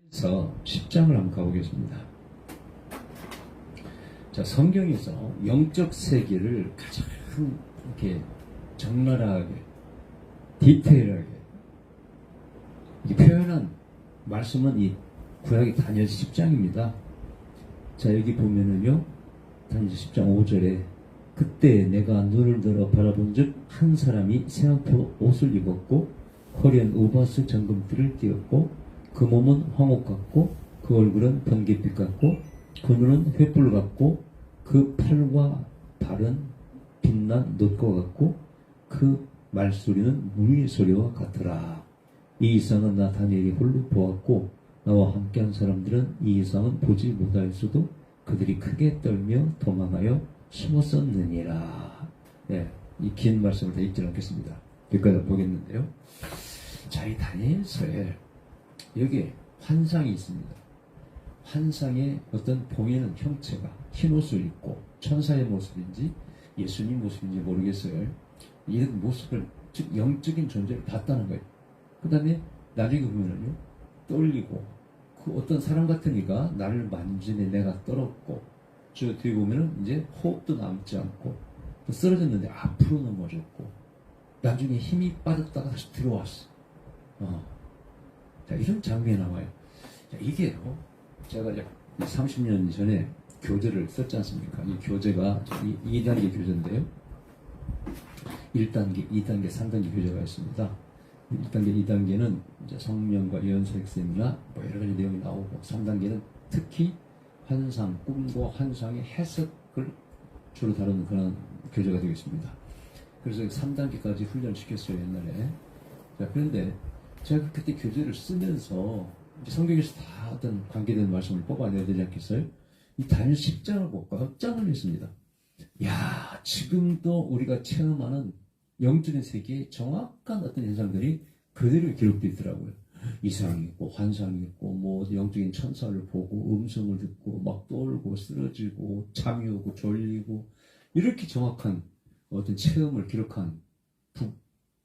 그래서 10장을 한번 가보겠습니다. 자, 성경에서 영적 세계를 가장 이렇게 적나라하게, 디테일하게 표현한 말씀은 이 구약의 다니엘 10장입니다. 자, 여기 보면은요, 다니엘 10장 5절에 그때 내가 눈을 들어 바라본 즉 한 사람이 세안포 옷을 입었고 허리엔 우바스 정금띠를 띄었고 그 몸은 황옥 같고 그 얼굴은 번개빛 같고 그 눈은 횃불 같고 그 팔과 발은 빛난 놋과 같고 그 말소리는 무의 소리와 같더라. 이 이상은 나 다니엘이 홀로 보았고 나와 함께한 사람들은 이 이상은 보지 못하였어도 그들이 크게 떨며 도망하여 숨었었느니라. 네, 이 긴 말씀을 다 읽지 않겠습니다. 여기까지 보겠는데요. 자, 이 다니엘서에 여기에 환상이 있습니다. 환상의 어떤 보이는 형체가 흰 옷을 입고 천사의 모습인지 예수님 모습인지 모르겠어요. 이런 모습을, 즉 영적인 존재를 봤다는 거예요. 그 다음에 나중에 보면은요, 떨리고 그 어떤 사람 같은 이가 나를 만지네 내가 떨었고, 저 뒤에 보면은 이제 호흡도 남지 않고 또 쓰러졌는데 앞으로 넘어졌고 나중에 힘이 빠졌다가 다시 들어왔어. 자, 이런 장면이 나와요. 자, 이게요, 제가 이제 30년 전에 교재를 썼지 않습니까? 이 교재가 2단계 교재인데요. 1단계, 2단계, 3단계 교재가 있습니다. 1단계, 2단계는 이제 성령과 예언서 핵심이나 뭐 여러 가지 내용이 나오고, 3단계는 특히 환상, 꿈과 환상의 해석을 주로 다루는 그런 교재가 되겠습니다. 그래서 3단계까지 훈련시켰어요, 옛날에. 자, 그런데 제가 그때 교재를 쓰면서 성경에서 다 어떤 관계되는 말씀을 뽑아내야 되지 않겠어요? 이 다니엘 10장을 보고 깜짝 놀랐습니다. 야, 지금도 우리가 체험하는 영적인 세계에 정확한 어떤 현상들이 그대로 기록되어 있더라고요. 이상이 있고 환상이 있고 뭐 영적인 천사를 보고 음성을 듣고 막 떨고 쓰러지고 잠이 오고 졸리고 이렇게 정확한 어떤 체험을 기록한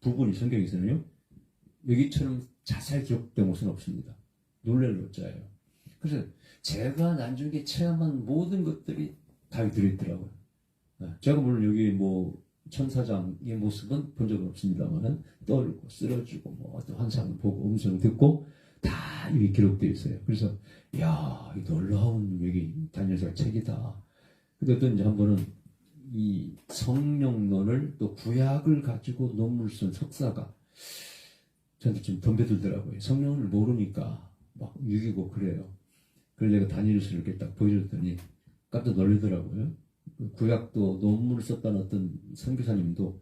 부분이 성경에서는요, 여기처럼 자세히 기록된 곳은 없습니다. 놀랄 노자예요. 그래서 제가 나중에 체험한 모든 것들이 다 들어있더라고요. 제가 물론 여기 뭐 천사장의 모습은 본 적은 없습니다만 떨고 쓰러지고 뭐 어떤 환상을 보고 음성을 듣고 다 여기 기록되어 있어요. 그래서 이야, 이 놀라운 여기 다니엘서 책이다. 근데 또 이제 한 번은 이 성령론을 또 구약을 가지고 논문을 쓴 석사가 저한테 좀 덤벼들더라고요. 성령을 모르니까 막 유기고 그래요. 그래서 내가 다니엘서를 이렇게 딱 보여줬더니 깜짝 놀라더라고요. 구약도 논문을 썼다는 어떤 선교사님도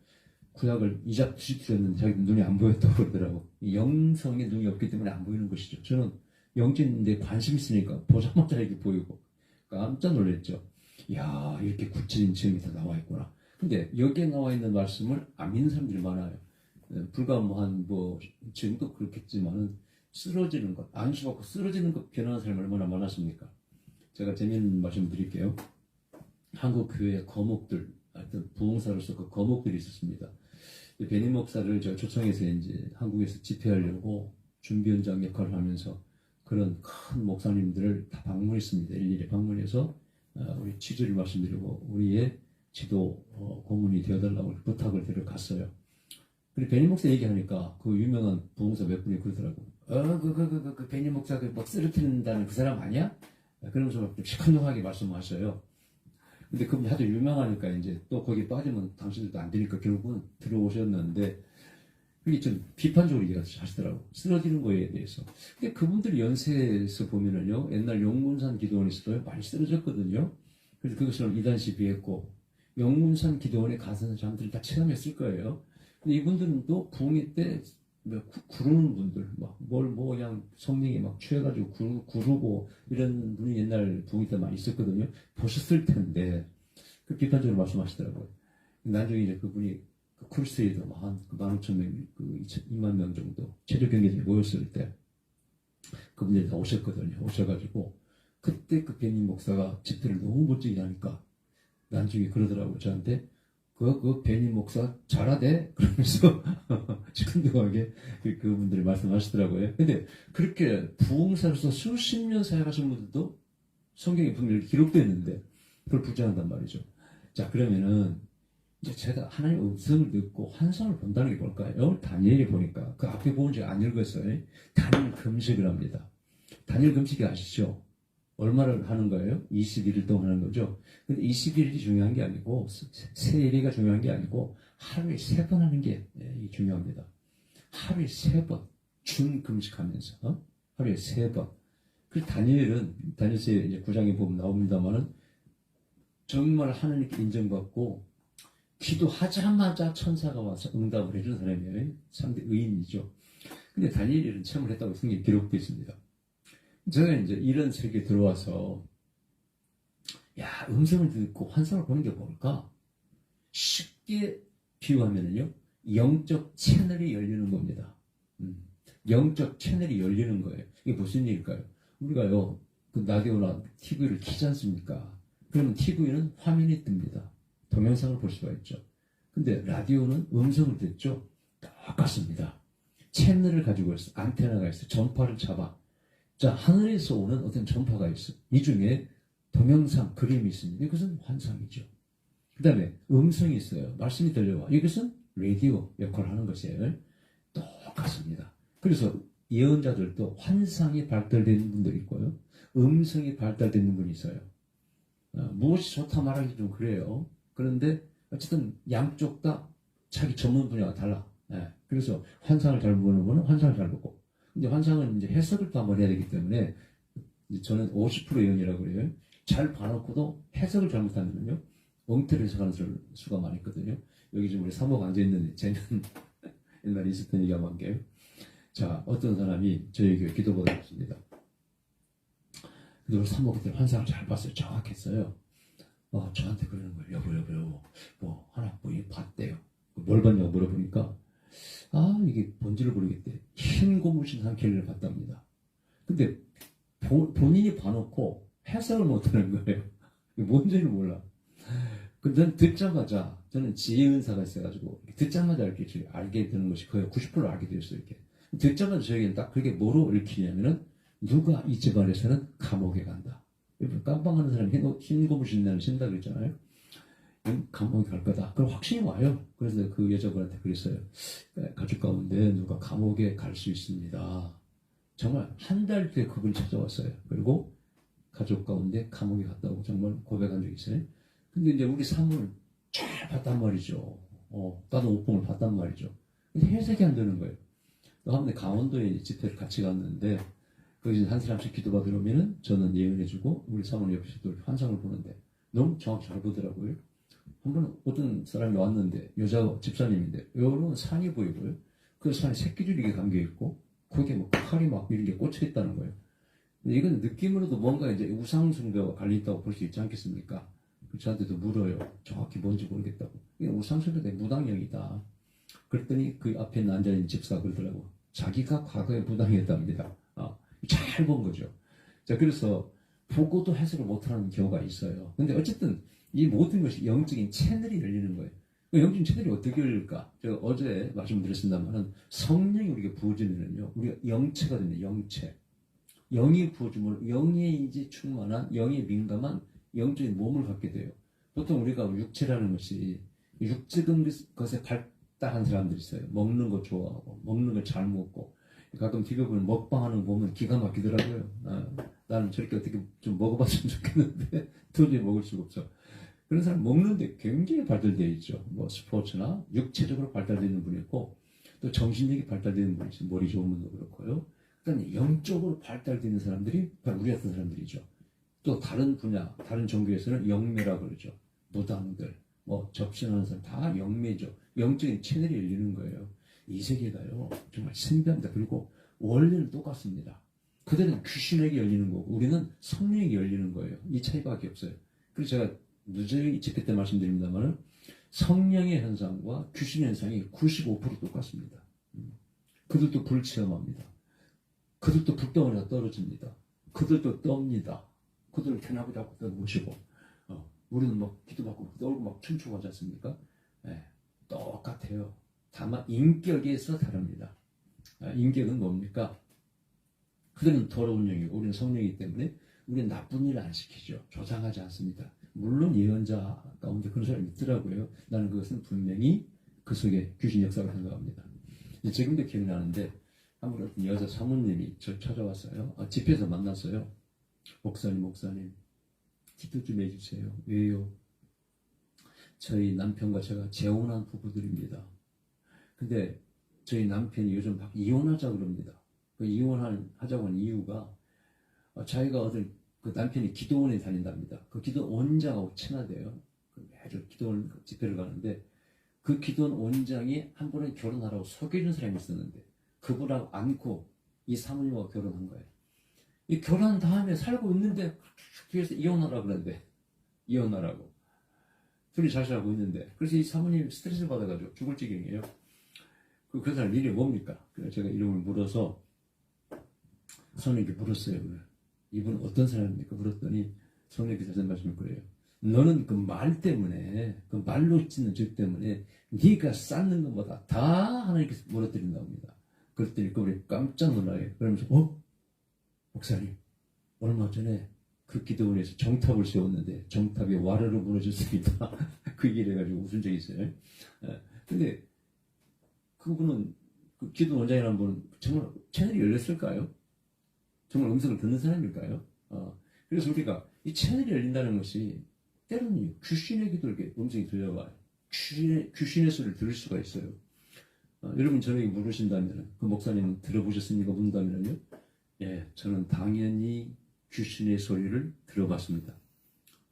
구약을 이잡듯이 들었는데 자기 눈이 안 보였다고 그러더라고. 영성에 눈이 없기 때문에 안 보이는 것이죠. 저는 영적인데 관심 있으니까 보자마자 이렇게 보이고 깜짝 놀랐죠. 이야, 이렇게 구체적인 지형이 다 나와 있구나. 근데 여기에 나와 있는 말씀을 안 믿는 사람들이 많아요. 불과 지금도 그렇겠지만은 쓰러지는 것, 안수받고 쓰러지는 것 변하는 사람이 얼마나 많았습니까? 제가 재미있는 말씀 드릴게요. 한국 교회 거목들, 하여튼 부흥사로서 그 거목들이 있었습니다. 베니 목사를 제가 초청해서 이제 한국에서 집회하려고 준비 현장 역할을 하면서 그런 큰 목사님들을 다 방문했습니다. 일일이 방문해서 우리 취지를 말씀드리고 우리의 지도 고문이 되어달라고 부탁을 드려 갔어요. 그리고 베니 목사 얘기하니까 그 유명한 부흥사 몇 분이 그러더라고. 그 베니 목사 뭐 쓰러뜨린다는 그 사람 아니야? 그러면서 좀 시큰둥하게 말씀하셔요. 근데 그분이 하도 유명하니까 이제 또 거기 빠지면 당신들도 안 되니까 결국은 들어오셨는데 그게 좀 비판적으로 얘기하시더라고. 쓰러지는 거에 대해서. 근데 그분들 연세에서 보면은요, 옛날 용문산 기도원에서도 많이 쓰러졌거든요. 그래서 그것을 이단시 비했고, 용문산 기도원에 가서 사람들이 다 체험했을 거예요. 근데 이분들은 또 부흥회 때 구르는 분들, 그냥 성령이 막 취해가지고 구르고 이런 분이 옛날 부흥회 때 많이 있었거든요. 보셨을 텐데, 그 비판적으로 말씀하시더라고요. 나중에 이제 그분이 그 크루세이더 한 15,000명, 2만 명 정도 체조 경기장에 모였을 때 그분들이 다 오셨거든요. 오셔가지고 그때 그 베니 목사가 집회를 너무 멋지게 하니까 나중에 그러더라고요. 저한테 그 베니 목사 잘하대? 그러면서 시큰둥하게 그분들이 말씀하시더라고요. 근데 그렇게 부흥사로서 수십 년 사역하신 분들도 성경에 분명히 기록되어 있는데 그걸 부정한단 말이죠. 자, 그러면은 이제 제가 하나님의 음성을 듣고 환상을 본다는 게 뭘까요? 오늘 다니엘이 보니까 그 앞에 보면 제가 안 읽었어요. 다니엘 금식을 합니다. 다니엘 금식이 아시죠? 얼마를 하는 거예요? 21일 동안 하는 거죠. 근데 21일이 중요한 게 아니고 세일이가 중요한 게 아니고 하루에 3번 하는 게 중요합니다. 하루에 3번 준 금식하면서 하루에 3번. 그 다니엘은 다니엘서 이제 9장에 보면 나옵니다만은 정말 하나님께 인정받고 기도하자마자 천사가 와서 응답을 해주는 사람이에요. 상대 의인이죠. 근데 다니엘이 이런 체험을 했다고 성경에 기록되어 있습니다. 제가 이제 이런 세계에 들어와서 음성을 듣고 환상을 보는 게 뭘까? 쉽게 비유하면요, 영적 채널이 열리는 겁니다. 영적 채널이 열리는 거예요. 이게 무슨 일일까요? 우리가요, 그 라디오나 TV를 키지 않습니까? 그러면 TV는 화면이 뜹니다. 동영상을 볼 수가 있죠. 근데 라디오는 음성을 듣죠. 똑같습니다. 채널을 가지고 있어. 안테나가 있어. 전파를 잡아. 자, 하늘에서 오는 어떤 전파가 있어. 이 중에 동영상, 그림이 있습니다. 이것은 환상이죠. 그 다음에 음성이 있어요. 말씀이 들려와. 이것은 라디오 역할을 하는 것이에요. 똑같습니다. 그래서 예언자들도 환상이 발달되는 분들이 있고요. 음성이 발달되는 분이 있어요. 무엇이 좋다 말하기 좀 그래요. 그런데 어쨌든 양쪽 다 자기 전문 분야가 달라. 그래서 환상을 잘 보는 분은 환상을 잘 보고, 근데 환상은 이제 해석을 또 한번 해야 되기 때문에 저는 50% 예언이라고 그래요. 잘 봐놓고도 해석을 잘못하면요, 엉터리 해석하는 수가 많이 있거든요. 여기 지금 우리 사모가 앉아있는데, 쟤는 옛날에 있었던 얘기 한번 할게요. 자, 어떤 사람이 저에게 기도받아 줬습니다. 근데 우리 사모가 그때 환상을 잘 봤어요. 정확했어요. 저한테 그러는 거예요. 여보, 하나 봤대요. 뭘 봤냐고 물어보니까, 이게 뭔지를 모르겠대. 흰 고무신 한 켤레를 봤답니다. 근데 본인이 봐놓고 해석을 못하는 거예요. 뭔지를 몰라. 근데 듣자마자, 저는 지혜 은사가 있어가지고 듣자마자 이렇게 알게 되는 것이 거의 90% 알게 되었어요. 이렇게 듣자마자 저에게는 딱 그게 뭐로 읽히냐면은, 누가 이 집안에서는 감옥에 간다. 깜빵하는 사람이 흰 고무신 나는 신다 그랬잖아요. 감옥에 갈 거다. 그럼 확신이 와요. 그래서 그 여자분한테 그랬어요. 가족 가운데 누가 감옥에 갈 수 있습니다. 정말 한 달 뒤에 그분이 찾아왔어요. 그리고 가족 가운데 감옥에 갔다고 정말 고백한 적이 있어요. 근데 이제 우리 사모를 잘 봤단 말이죠. 다른 오뽕을 봤단 말이죠. 근데 해석이 안 되는 거예요. 한번 강원도에 집회를 같이 갔는데, 거기서 한 사람씩 기도받으러 오면은 저는 예언해주고 우리 사모님 옆에서 또 환상을 보는데 너무 정확히 잘 보더라고요. 한번 어떤 사람이 왔는데, 여자 집사님인데, 요런 산이 보이고요. 그 산에 새끼줄이 감겨있고, 거기에 뭐 칼이 막 이런 게 꽂혀있다는 거예요. 근데 이건 느낌으로도 뭔가 이제 우상숭배와 관련있다고 볼 수 있지 않겠습니까? 저한테도 물어요. 정확히 뭔지 모르겠다고. 이게 우상숭배의 무당형이다. 그랬더니 그 앞에 앉아있는 집사가 그러더라고. 자기가 과거에 무당이었답니다. 잘 본 거죠. 자, 그래서 보고도 해석을 못하는 경우가 있어요. 근데 어쨌든 이 모든 것이 영적인 채널이 열리는 거예요. 영적인 채널이 어떻게 열릴까? 제가 어제 말씀드렸습니다만은, 성령이 우리가 부어지면요, 우리가 영체가 됩니다. 영체. 영이 부어주면 영에 이제 충만한, 영에 민감한 영적인 몸을 갖게 돼요. 보통 우리가 육체라는 것이 육적인 것에 발달한 사람들이 있어요. 먹는 거 좋아하고, 먹는 걸 잘 먹고, 가끔 TV 보면 먹방하는 거 보면 기가 막히더라고요. 나는 저렇게 어떻게 좀 먹어봤으면 좋겠는데 도저히 먹을 수가 없어. 그런 사람 먹는데 굉장히 발달되어 있죠. 뭐 스포츠나 육체적으로 발달되어 있는 분이 있고, 또 정신력이 발달되는 분이 있어요. 머리 좋은 분도 그렇고요. 그다음에 영적으로 발달되어 있는 사람들이 바로 우리 같은 사람들이죠. 또 다른 분야, 다른 종교에서는 영매라고 그러죠. 무당들, 뭐 접신하는 사람 다 영매죠. 영적인 채널이 열리는 거예요. 이 세계가요, 정말 신비합니다. 그리고 원리는 똑같습니다. 그들은 귀신에게 열리는 거고, 우리는 성령에게 열리는 거예요. 이 차이밖에 없어요. 그래서 제가 누저히 집회 때 말씀드립니다만, 성령의 현상과 귀신의 현상이 95% 똑같습니다. 그들도 불 체험합니다. 그들도 불덩어리가 떨어집니다. 그들도 떱니다. 그들을 견하고 잡고 떠보시고, 우리는 막 기도받고 떨고 막 춤추고 하지 않습니까? 예, 똑같아요. 다만 인격에서 다릅니다. 인격은 뭡니까? 그들은 더러운 영이고 우리는 성령이기 때문에 우리는 나쁜 일을 안 시키죠. 조장하지 않습니다. 물론 예언자 가운데 그런 사람이 있더라고요. 나는 그것은 분명히 그 속에 귀신 역사가 생각합니다. 지금도 기억나는데 한번 어떤 여자 사모님이 저 찾아왔어요. 집에서 만났어요. 목사님 기도 좀 해주세요. 왜요? 저희 남편과 제가 재혼한 부부들입니다. 근데 저희 남편이 요즘 막 이혼하자고 그럽니다. 그 이혼하자고 하는 이유가 자기가 어떤 그 남편이 기도원에 다닌답니다. 그 기도 원장하고 친하대요. 매주 기도원 집회를 가는데 그 기도원 원장이 한 번은 결혼하라고 소개해준 사람이 있었는데 그분하고 안고 이 사모님하고 결혼한 거예요. 이 결혼한 다음에 살고 있는데 뒤에서 이혼하라고 그러는데 이혼하라고 둘이 잘 살고 있는데 그래서 이 사모님이 스트레스 받아가지고 죽을 지경이에요. 그 사람 이름이 뭡니까? 그래서 제가 이름을 물어서 성령님께 물었어요. 이분 어떤 사람입니까? 물었더니 성령께서 하신 말씀을 그래요. 너는 그 말 때문에 그 말로 짓는 죄 때문에 네가 쌓는 것보다 다 하나님께서 무너뜨린다고 합니다. 그랬더니 그분이 깜짝 놀라요. 그러면서 목사님 얼마 전에 그 기도원에서 정탑을 세웠는데 정탑이 와르르 무너졌습니다. 그 얘기를 해가지고 웃은 적이 있어요. 근데 그분은 그 기도 원장이라는 분은 정말 채널이 열렸을까요? 정말 음성을 듣는 사람일까요? 그래서 우리가 이 채널이 열린다는 것이 때로는 귀신의 기도를 음성이 들려와요. 귀신의 소리를 들을 수가 있어요. 여러분 저에게 물으신다면 그 목사님은 들어보셨습니까? 문다면요. 예, 저는 당연히 귀신의 소리를 들어봤습니다.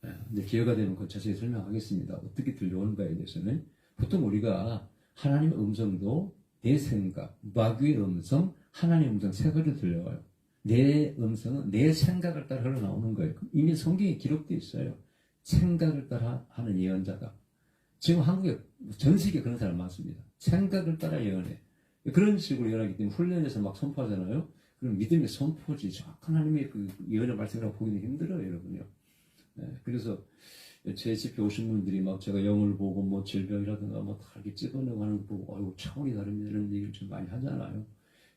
근데 기회가 되면 그 자세히 설명하겠습니다. 어떻게 들려오는가에 대해서는 보통 우리가 하나님의 음성도 내 생각, 마귀의 음성, 하나님의 음성 세 가지로 들려와요. 내 음성은 내 생각을 따라 흘러나오는 거예요. 이미 성경에 기록되어 있어요. 생각을 따라 하는 예언자다. 지금 한국에 전 세계에 그런 사람 많습니다. 생각을 따라 예언해. 그런 식으로 예언하기 때문에 훈련에서 막 선포하잖아요. 그럼 믿음의 선포지 정확한 하나님의 그 예언의 말씀이라고 보기는 힘들어요, 여러분요. 그래서 제 집에 오신 분들이 막 제가 영을 보고 뭐 질병이라든가 뭐 다 이렇게 찝어내고 하는 거 보고 아이고 차원이 다릅니다 이런 얘기를 좀 많이 하잖아요.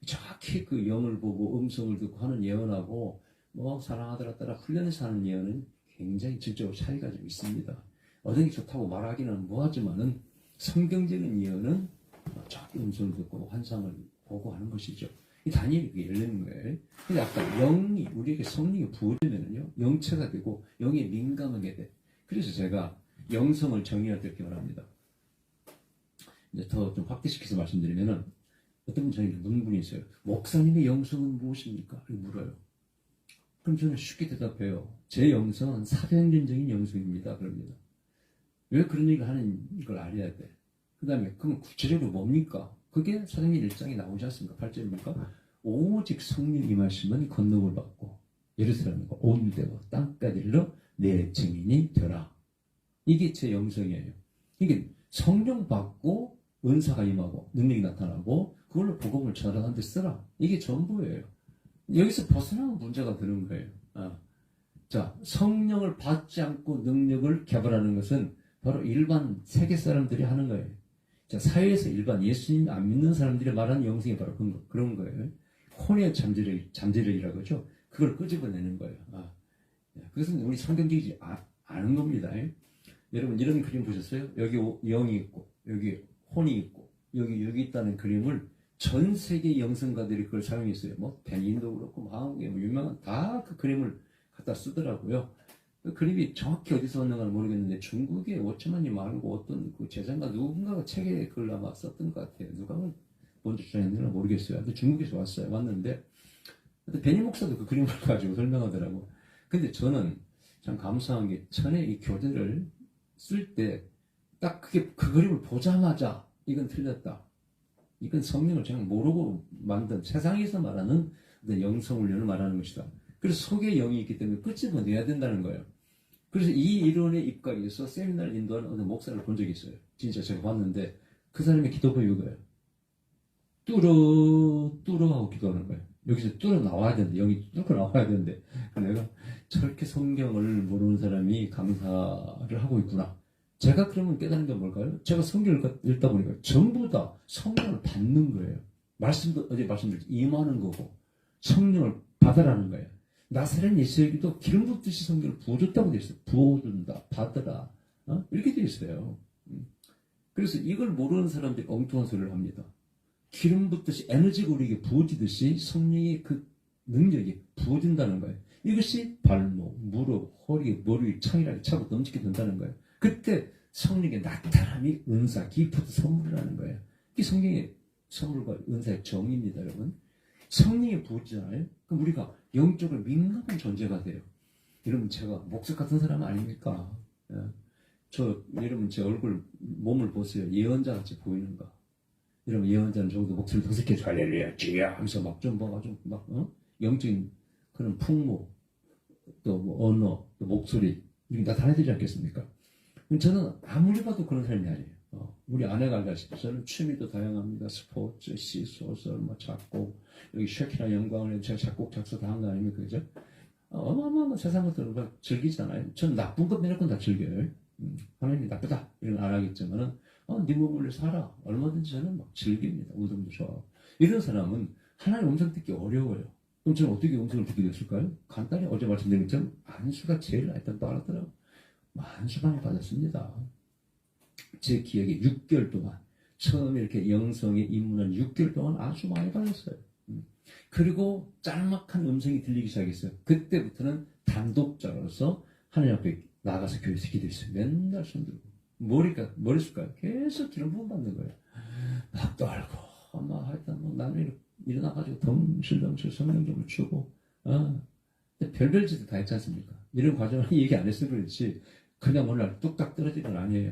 정확히 그 영을 보고 음성을 듣고 하는 예언하고 뭐 사랑하더라 따라 훈련해서 하는 예언은 굉장히 질적으로 차이가 좀 있습니다. 어떤 게 좋다고 말하기는 뭐하지만은 성경적인 예언은 정확히 음성을 듣고 환상을 보고 하는 것이죠. 이 다니엘이 그게 열리는 거예요. 근데 아까 영이 우리에게 성령이 부어지면은요 영체가 되고 영에 민감하게 돼. 그래서 제가 영성을 정의할 때 이렇게 말합니다. 이제 더 좀 확대시켜서 말씀드리면은 어떤 분 저에게 묻는 분이 있어요. 목사님의 영성은 무엇입니까? 이렇게 물어요. 그럼 저는 쉽게 대답해요. 제 영성은 사도행전적인 영성입니다. 그럽니다. 왜 그런 얘기를 하는 걸 알아야 돼. 그 다음에 그럼 구체적으로 뭡니까? 그게 사도행전 1장에 나오지 않습니까? 8절입니까? 오직 성령 임하시면 건너을 받고 예루살렘과 온 유대와 땅까지 이르러 내 증인이 되라. 이게 제 영성이에요. 이게 성령 받고 은사가 임하고 능력이 나타나고 그걸로 복음을 전하는 데 쓰라. 이게 전부예요. 여기서 벗어나면 문제가 되는 거예요. 자, 성령을 받지 않고 능력을 개발하는 것은 바로 일반 세계 사람들이 하는 거예요. 자, 사회에서 일반 예수님 안 믿는 사람들이 말하는 영성이 바로 그런 거예요. 혼의 잠재력이라고 하죠. 그걸 끄집어내는 거예요. 그것은 우리 성경적이지 않은 겁니다. 여러분 이런 그림 보셨어요? 여기 영이 있고 여기 혼이 있고 여기 있다는 그림을 전 세계 영성가들이 그걸 사용했어요. 뭐 베닌도 그렇고 한국에 뭐 유명한 다 그 그림을 갖다 쓰더라고요. 그 그림이 정확히 어디서 왔는가는 모르겠는데 중국의 오츠만이 말고 어떤 그 재상가 누군가가 책에 그걸 아마 썼던 것 같아요. 누가 먼저 주장했는지 모르겠어요. 근데 중국에서 왔는데 베닌 목사도 그 그림을 가지고 설명하더라고. 근데 저는 참 감사한 게 전에 이 교재를 쓸 때 딱 그 그림을 보자마자 이건 틀렸다. 이건 성령을 그냥 모르고 만든 세상에서 말하는 어떤 영성훈련을 말하는 것이다. 그래서 속에 영이 있기 때문에 끄집어내야 된다는 거예요. 그래서 이 이론에 입각해서 세미나를 인도하는 어떤 목사를 본 적이 있어요. 진짜 제가 봤는데 그 사람의 기도법이 이거예요. 뚫어 하고 기도하는 거예요. 여기서 뚫어 나와야 되는데 영이 뚫고 나와야 되는데 내가 저렇게 성경을 모르는 사람이 강사를 하고 있구나. 제가 그러면 깨달은 게 뭘까요? 제가 성경을 읽다 보니까 전부 다 성령을 받는 거예요. 말씀도 어제 말씀드렸죠. 임하는 거고 성령을 받으라는 거예요. 나사렛 예수에게도 기름 붓듯이 성령을 부어줬다고 되어 있어요. 부어준다, 받으라, 이렇게 되어 있어요. 그래서 이걸 모르는 사람들이 엉뚱한 소리를 합니다. 기름 붓듯이 에너지가 우리에게 부어지듯이 성령의 그 능력이 부어진다는 거예요. 이것이 발목, 무릎, 허리, 머리, 창이라게 차고 넘치게 된다는 거예요. 그때 성령의 나타남이 은사, 기프트, 선물이라는 거예요. 이게 성령의 선물과 은사의 정의입니다, 여러분. 성령이 부어지잖아요. 그럼 우리가 영적으로 민감한 존재가 돼요. 여러분, 제가 목석 같은 사람 아닙니까? 예. 여러분, 제 얼굴, 몸을 보세요. 예언자 같이 보이는가? 여러분, 예언자는 적어도 목소리 도색해서 할렐루야, 주야 하면서 막 좀 봐가지고, 영적인 그런 풍모, 또 뭐 언어, 또 목소리, 이렇게 나타나야 되지 않겠습니까? 저는 아무리 봐도 그런 삶이 아니에요. 우리 아내가 알다시피 저는 취미도 다양합니다. 스포츠, 시, 소설, 작곡, 여기 쉐키나 영광을 제가 작곡, 작사 다 한 거 아닙니까? 그죠? 어마어마한 세상 것들을 막 즐기잖아요. 저는 나쁜 것 내놓고 다 즐겨요. 하나님이 나쁘다. 이런 건 안 하겠지만은, 네 몸을 살아. 얼마든지 저는 막 즐깁니다. 운동도 좋아하고. 이런 사람은 하나님 음성 듣기 어려워요. 그럼 저는 어떻게 음성을 듣게 됐을까요? 간단히 어제 말씀드린 것처럼 안수가 제일 일단 빠르더라고요. 안수 많이 받았습니다. 제 기억에 6개월 동안, 처음에 이렇게 영성에 입문한 6개월 동안 아주 많이 받았어요. 그리고 짤막한 음성이 들리기 시작했어요. 그때부터는 단독자로서 하나님 앞에 나가서 교회에서 기도했어요. 맨날 손들고. 머리숱까지 계속 기름 부음 받는 거예요. 막 떨고, 하여튼 나는 일어나가지고 덩실덩실 성령 좀 주고, 별별 짓도 다 했지 않습니까? 이런 과정을 얘기 안 했으면 그렇지, 그냥 오늘 뚝딱 떨어진 건 아니에요.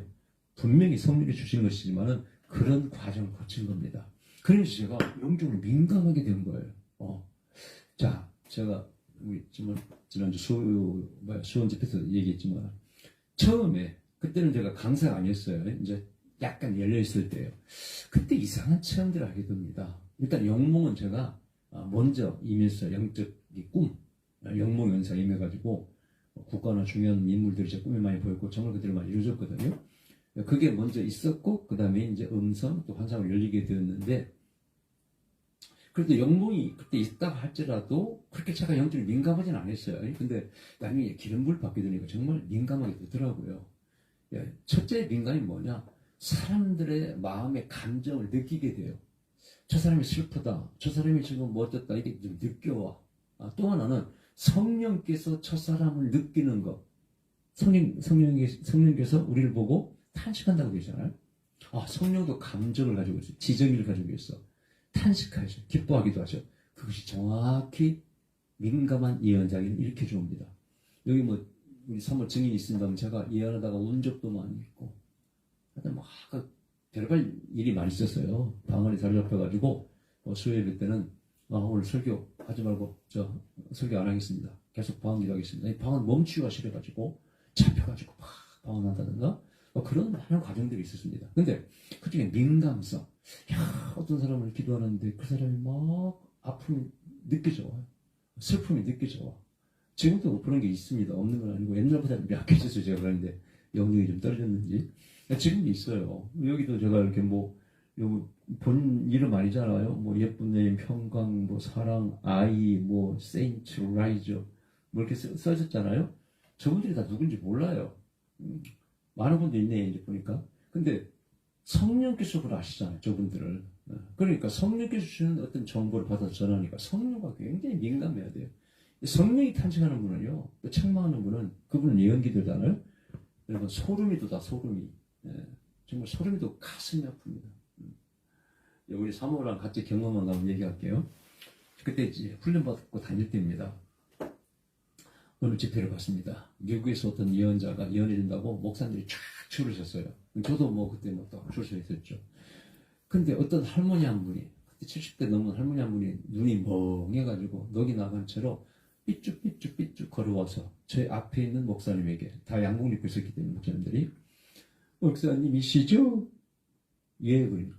분명히 성령이 주신 것이지만은 그런 과정을 거친 겁니다. 그래서 제가 영적으로 민감하게 된 거예요. 자, 제가 우리 지난주 수원 집에서 얘기했지만 처음에 그때는 제가 강사가 아니었어요. 이제 약간 열려 있을 때예요. 그때 이상한 체험들을 하게 됩니다. 일단 영몽은 제가 먼저 임했어요. 영적 꿈, 영몽 연사 임해가지고 국가나 중요한 인물들이 제 꿈에 많이 보였고 정말 그대로 많이 이루어졌거든요. 그게 먼저 있었고 그 다음에 이제 음성 또 환상을 열리게 되었는데, 그래도 영몽이 그때 있다고 할지라도 그렇게 제가 영적으로 민감하진 않았어요. 근데 나중에 기름불 받게 되니까 정말 민감하게 되더라고요. 첫째 민감이 뭐냐? 사람들의 마음의 감정을 느끼게 돼요. 저 사람이 슬프다, 저 사람이 지금 뭐 어쨌다, 이게 좀 느껴와. 또 하나는 성령께서 저 사람을 느끼는 것. 성령께서 우리를 보고 탄식한다고 되잖아요. 성령도 감정을 가지고 있어요. 지정의를 가지고 있어. 탄식하죠. 기뻐하기도 하죠. 그것이 정확히 민감한 예언자에게는 이렇게 줍니다. 여기 우리 사모 증인이 있습니다면 제가 예언하다가 운 적도 많이 있고, 하여튼 별별 일이 많이 있었어요. 방언이 잘 잡혀가지고, 수요일 때는, 오늘 설교 하지 말고, 설교 안 하겠습니다. 계속 방언 기도하겠습니다. 방언 멈추기가 싫어가지고, 잡혀가지고 막 방언한다든가, 그런 많은 과정들이 있었습니다. 근데 그 중에 민감성. 어떤 사람을 기도하는데 그 사람이 막 아픔이 느껴져 와요. 슬픔이 느껴져 와. 지금도 그런 게 있습니다. 없는 건 아니고 옛날보다 좀 약해졌어요. 제가 그런데 영역이 좀 떨어졌는지. 지금도 있어요. 여기도 제가 이렇게 본 이름 아니잖아요. 예쁜 내 평강, 사랑, 아이, 세인트, 라이저, 이렇게 써졌잖아요. 저분들이 다 누군지 몰라요. 많은 분들이 있네, 이제 보니까. 근데 성령께서 그걸 아시잖아요, 저분들을. 그러니까 성령께서 주는 어떤 정보를 받아서 전하니까 성령과 굉장히 민감해야 돼요. 성령이 탄식하는 분은요, 또 책망하는 분은 그분은 예언기도잖아요. 그러니까 소름이 돋아, 소름이. 정말 소름이 돋고 가슴이 아픕니다. 우리 사모랑 같이 경험한 거 한번 얘기할게요. 그때 이제 훈련받고 다닐 때입니다. 어느 집회를 갔습니다. 미국에서 어떤 예언자가 예언해준다고 목사님들이 쫙 줄을 섰어요. 저도 그때 줄 서 있었죠. 근데 어떤 할머니 한 분이, 그때 70대 넘은 할머니 한 분이 눈이 멍해가지고 녹이 나간 채로 삐쭉삐쭉 걸어와서 제 앞에 있는 목사님에게, 다 양복 입고 있었기 때문에 목사님들이, 목사님이시죠? 예, 그러니까.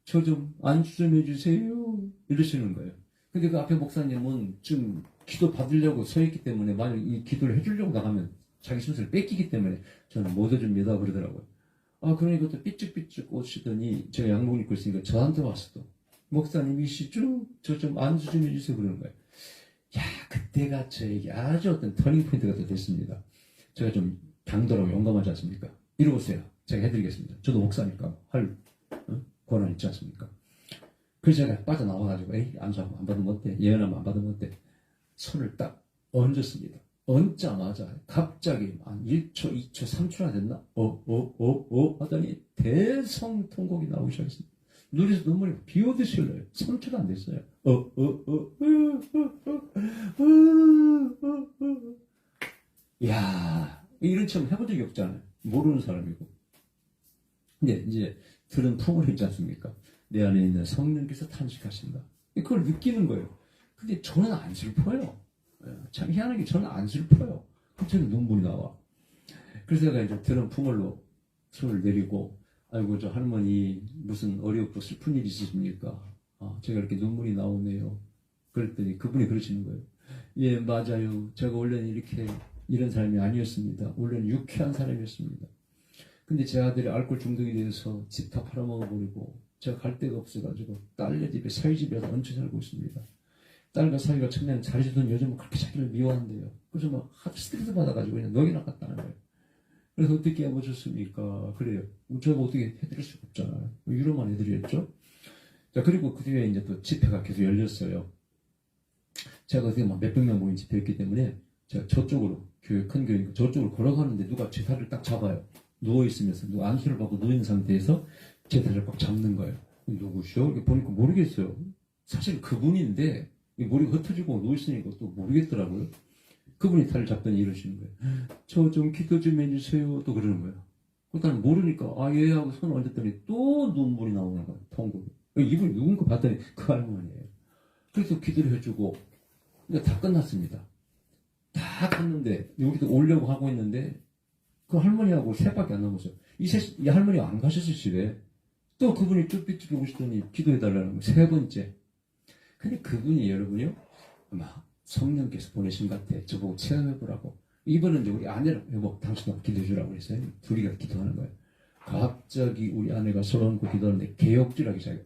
저 좀 안수 좀 해주세요. 이러시는 거예요. 근데 그 앞에 목사님은 지금 기도 받으려고 서 있기 때문에 만약 이 기도를 해주려고 나가면 자기 순서를 뺏기기 때문에 저는 못 해줍니다. 그러더라고요. 아, 그러니까 또 삐죽삐죽 오시더니 제가 양복 입고 있으니까 저한테 왔어 또. 목사님이시죠? 저 좀 안수 좀 해주세요. 그러는 거예요. 야, 그때가 저에게 아주 어떤 터닝 포인트가 또 됐습니다. 제가 좀 당돌하고 용감하지 않습니까? 이리 오세요. 제가 해드리겠습니다. 저도 목사니까 할 권한 있지 않습니까? 그래서 제가 빠져나와가지고 에이 안수하고 안 받으면 어때? 예언하면 안 받으면 어때? 손을 딱 얹었습니다. 얹자마자 갑자기 한 1초, 2초, 3초나 됐나? 하더니 대성통곡이 나오기 시작했습니다. 눈에서 눈물이 비 오듯이 흘러요. 3초도 안 됐어요. 야, 이런 체험 해본 적이 없잖아요. 모르는 사람이고. 근데 이제 들은 풍을 있지 않습니까? 내 안에 있는 성령께서 탄식하신다. 그걸 느끼는 거예요. 근데 저는 안 슬퍼요. 참 희한하게 저는 안 슬퍼요. 갑자기 눈물이 나와. 그래서 제가 이제 들은 풍을로 손을 내리고, 아이고, 저 할머니, 무슨 어렵고 슬픈 일 있으십니까? 아, 제가 이렇게 눈물이 나오네요. 그랬더니 그분이 그러시는 거예요. 예, 맞아요. 제가 원래는 이런 사람이 아니었습니다. 원래는 유쾌한 사람이었습니다. 근데 제 아들이 알코올 중독이 돼서 집 다 팔아먹어버리고, 제가 갈 데가 없어가지고, 딸네 집에 사위집에서 얹혀 살고 있습니다. 딸과 사위가 처음에는 잘해주던 요즘은 그렇게 자기를 미워한대요. 그래서 막 스트레스 받아가지고 그냥 넋이 나갔다는 거예요. 그래서 어떻게 해보셨습니까? 그래요. 저희가 어떻게 해드릴 수가 없잖아요. 위로만 해드렸죠. 자, 그리고 그 뒤에 이제 또 집회가 계속 열렸어요. 제가 어떻게 막 몇백 명 모인 집회였기 때문에 제가 저쪽으로, 큰 교회니까 저쪽으로 걸어가는데 누가 제 다리를 딱 잡아요. 누워있으면서, 누가 안수를 받고 누워있는 상태에서 제 다리를 꽉 잡는 거예요. 누구시오? 이렇게 보니까 모르겠어요. 사실 그분인데, 머리가 흩어지고 누워있으니까 또 모르겠더라고요. 그분이 다리를 잡더니 이러시는 거예요. 저 좀 기도 좀 해주세요. 또 그러는 거예요. 그러니까 모르니까, 아, 예, 하고 손을 얹었더니 또 눈물이 나오는 거예요. 통곡이. 이분이 누군가 봤더니 그 할머니예요. 그래서 기도를 해주고, 이제 다 끝났습니다. 다 갔는데, 우리도 오려고 하고 있는데, 그 할머니하고 셋밖에 안 남았어요. 이 할머니가 안 가셨어요, 집에. 또 그분이 쭈삐쭈삐 오시더니 기도해달라는 거예요. 세 번째. 근데 그분이 여러분이요, 아마 성령께서 보내신 것 같아. 저보고 체험해보라고. 이번은 이제 우리 아내를, 여보, 당신하고 기도해주라고 그랬어요. 둘이가 기도하는 거예요. 갑자기 우리 아내가 손 얹고 기도하는데 개역질하기 시작해요.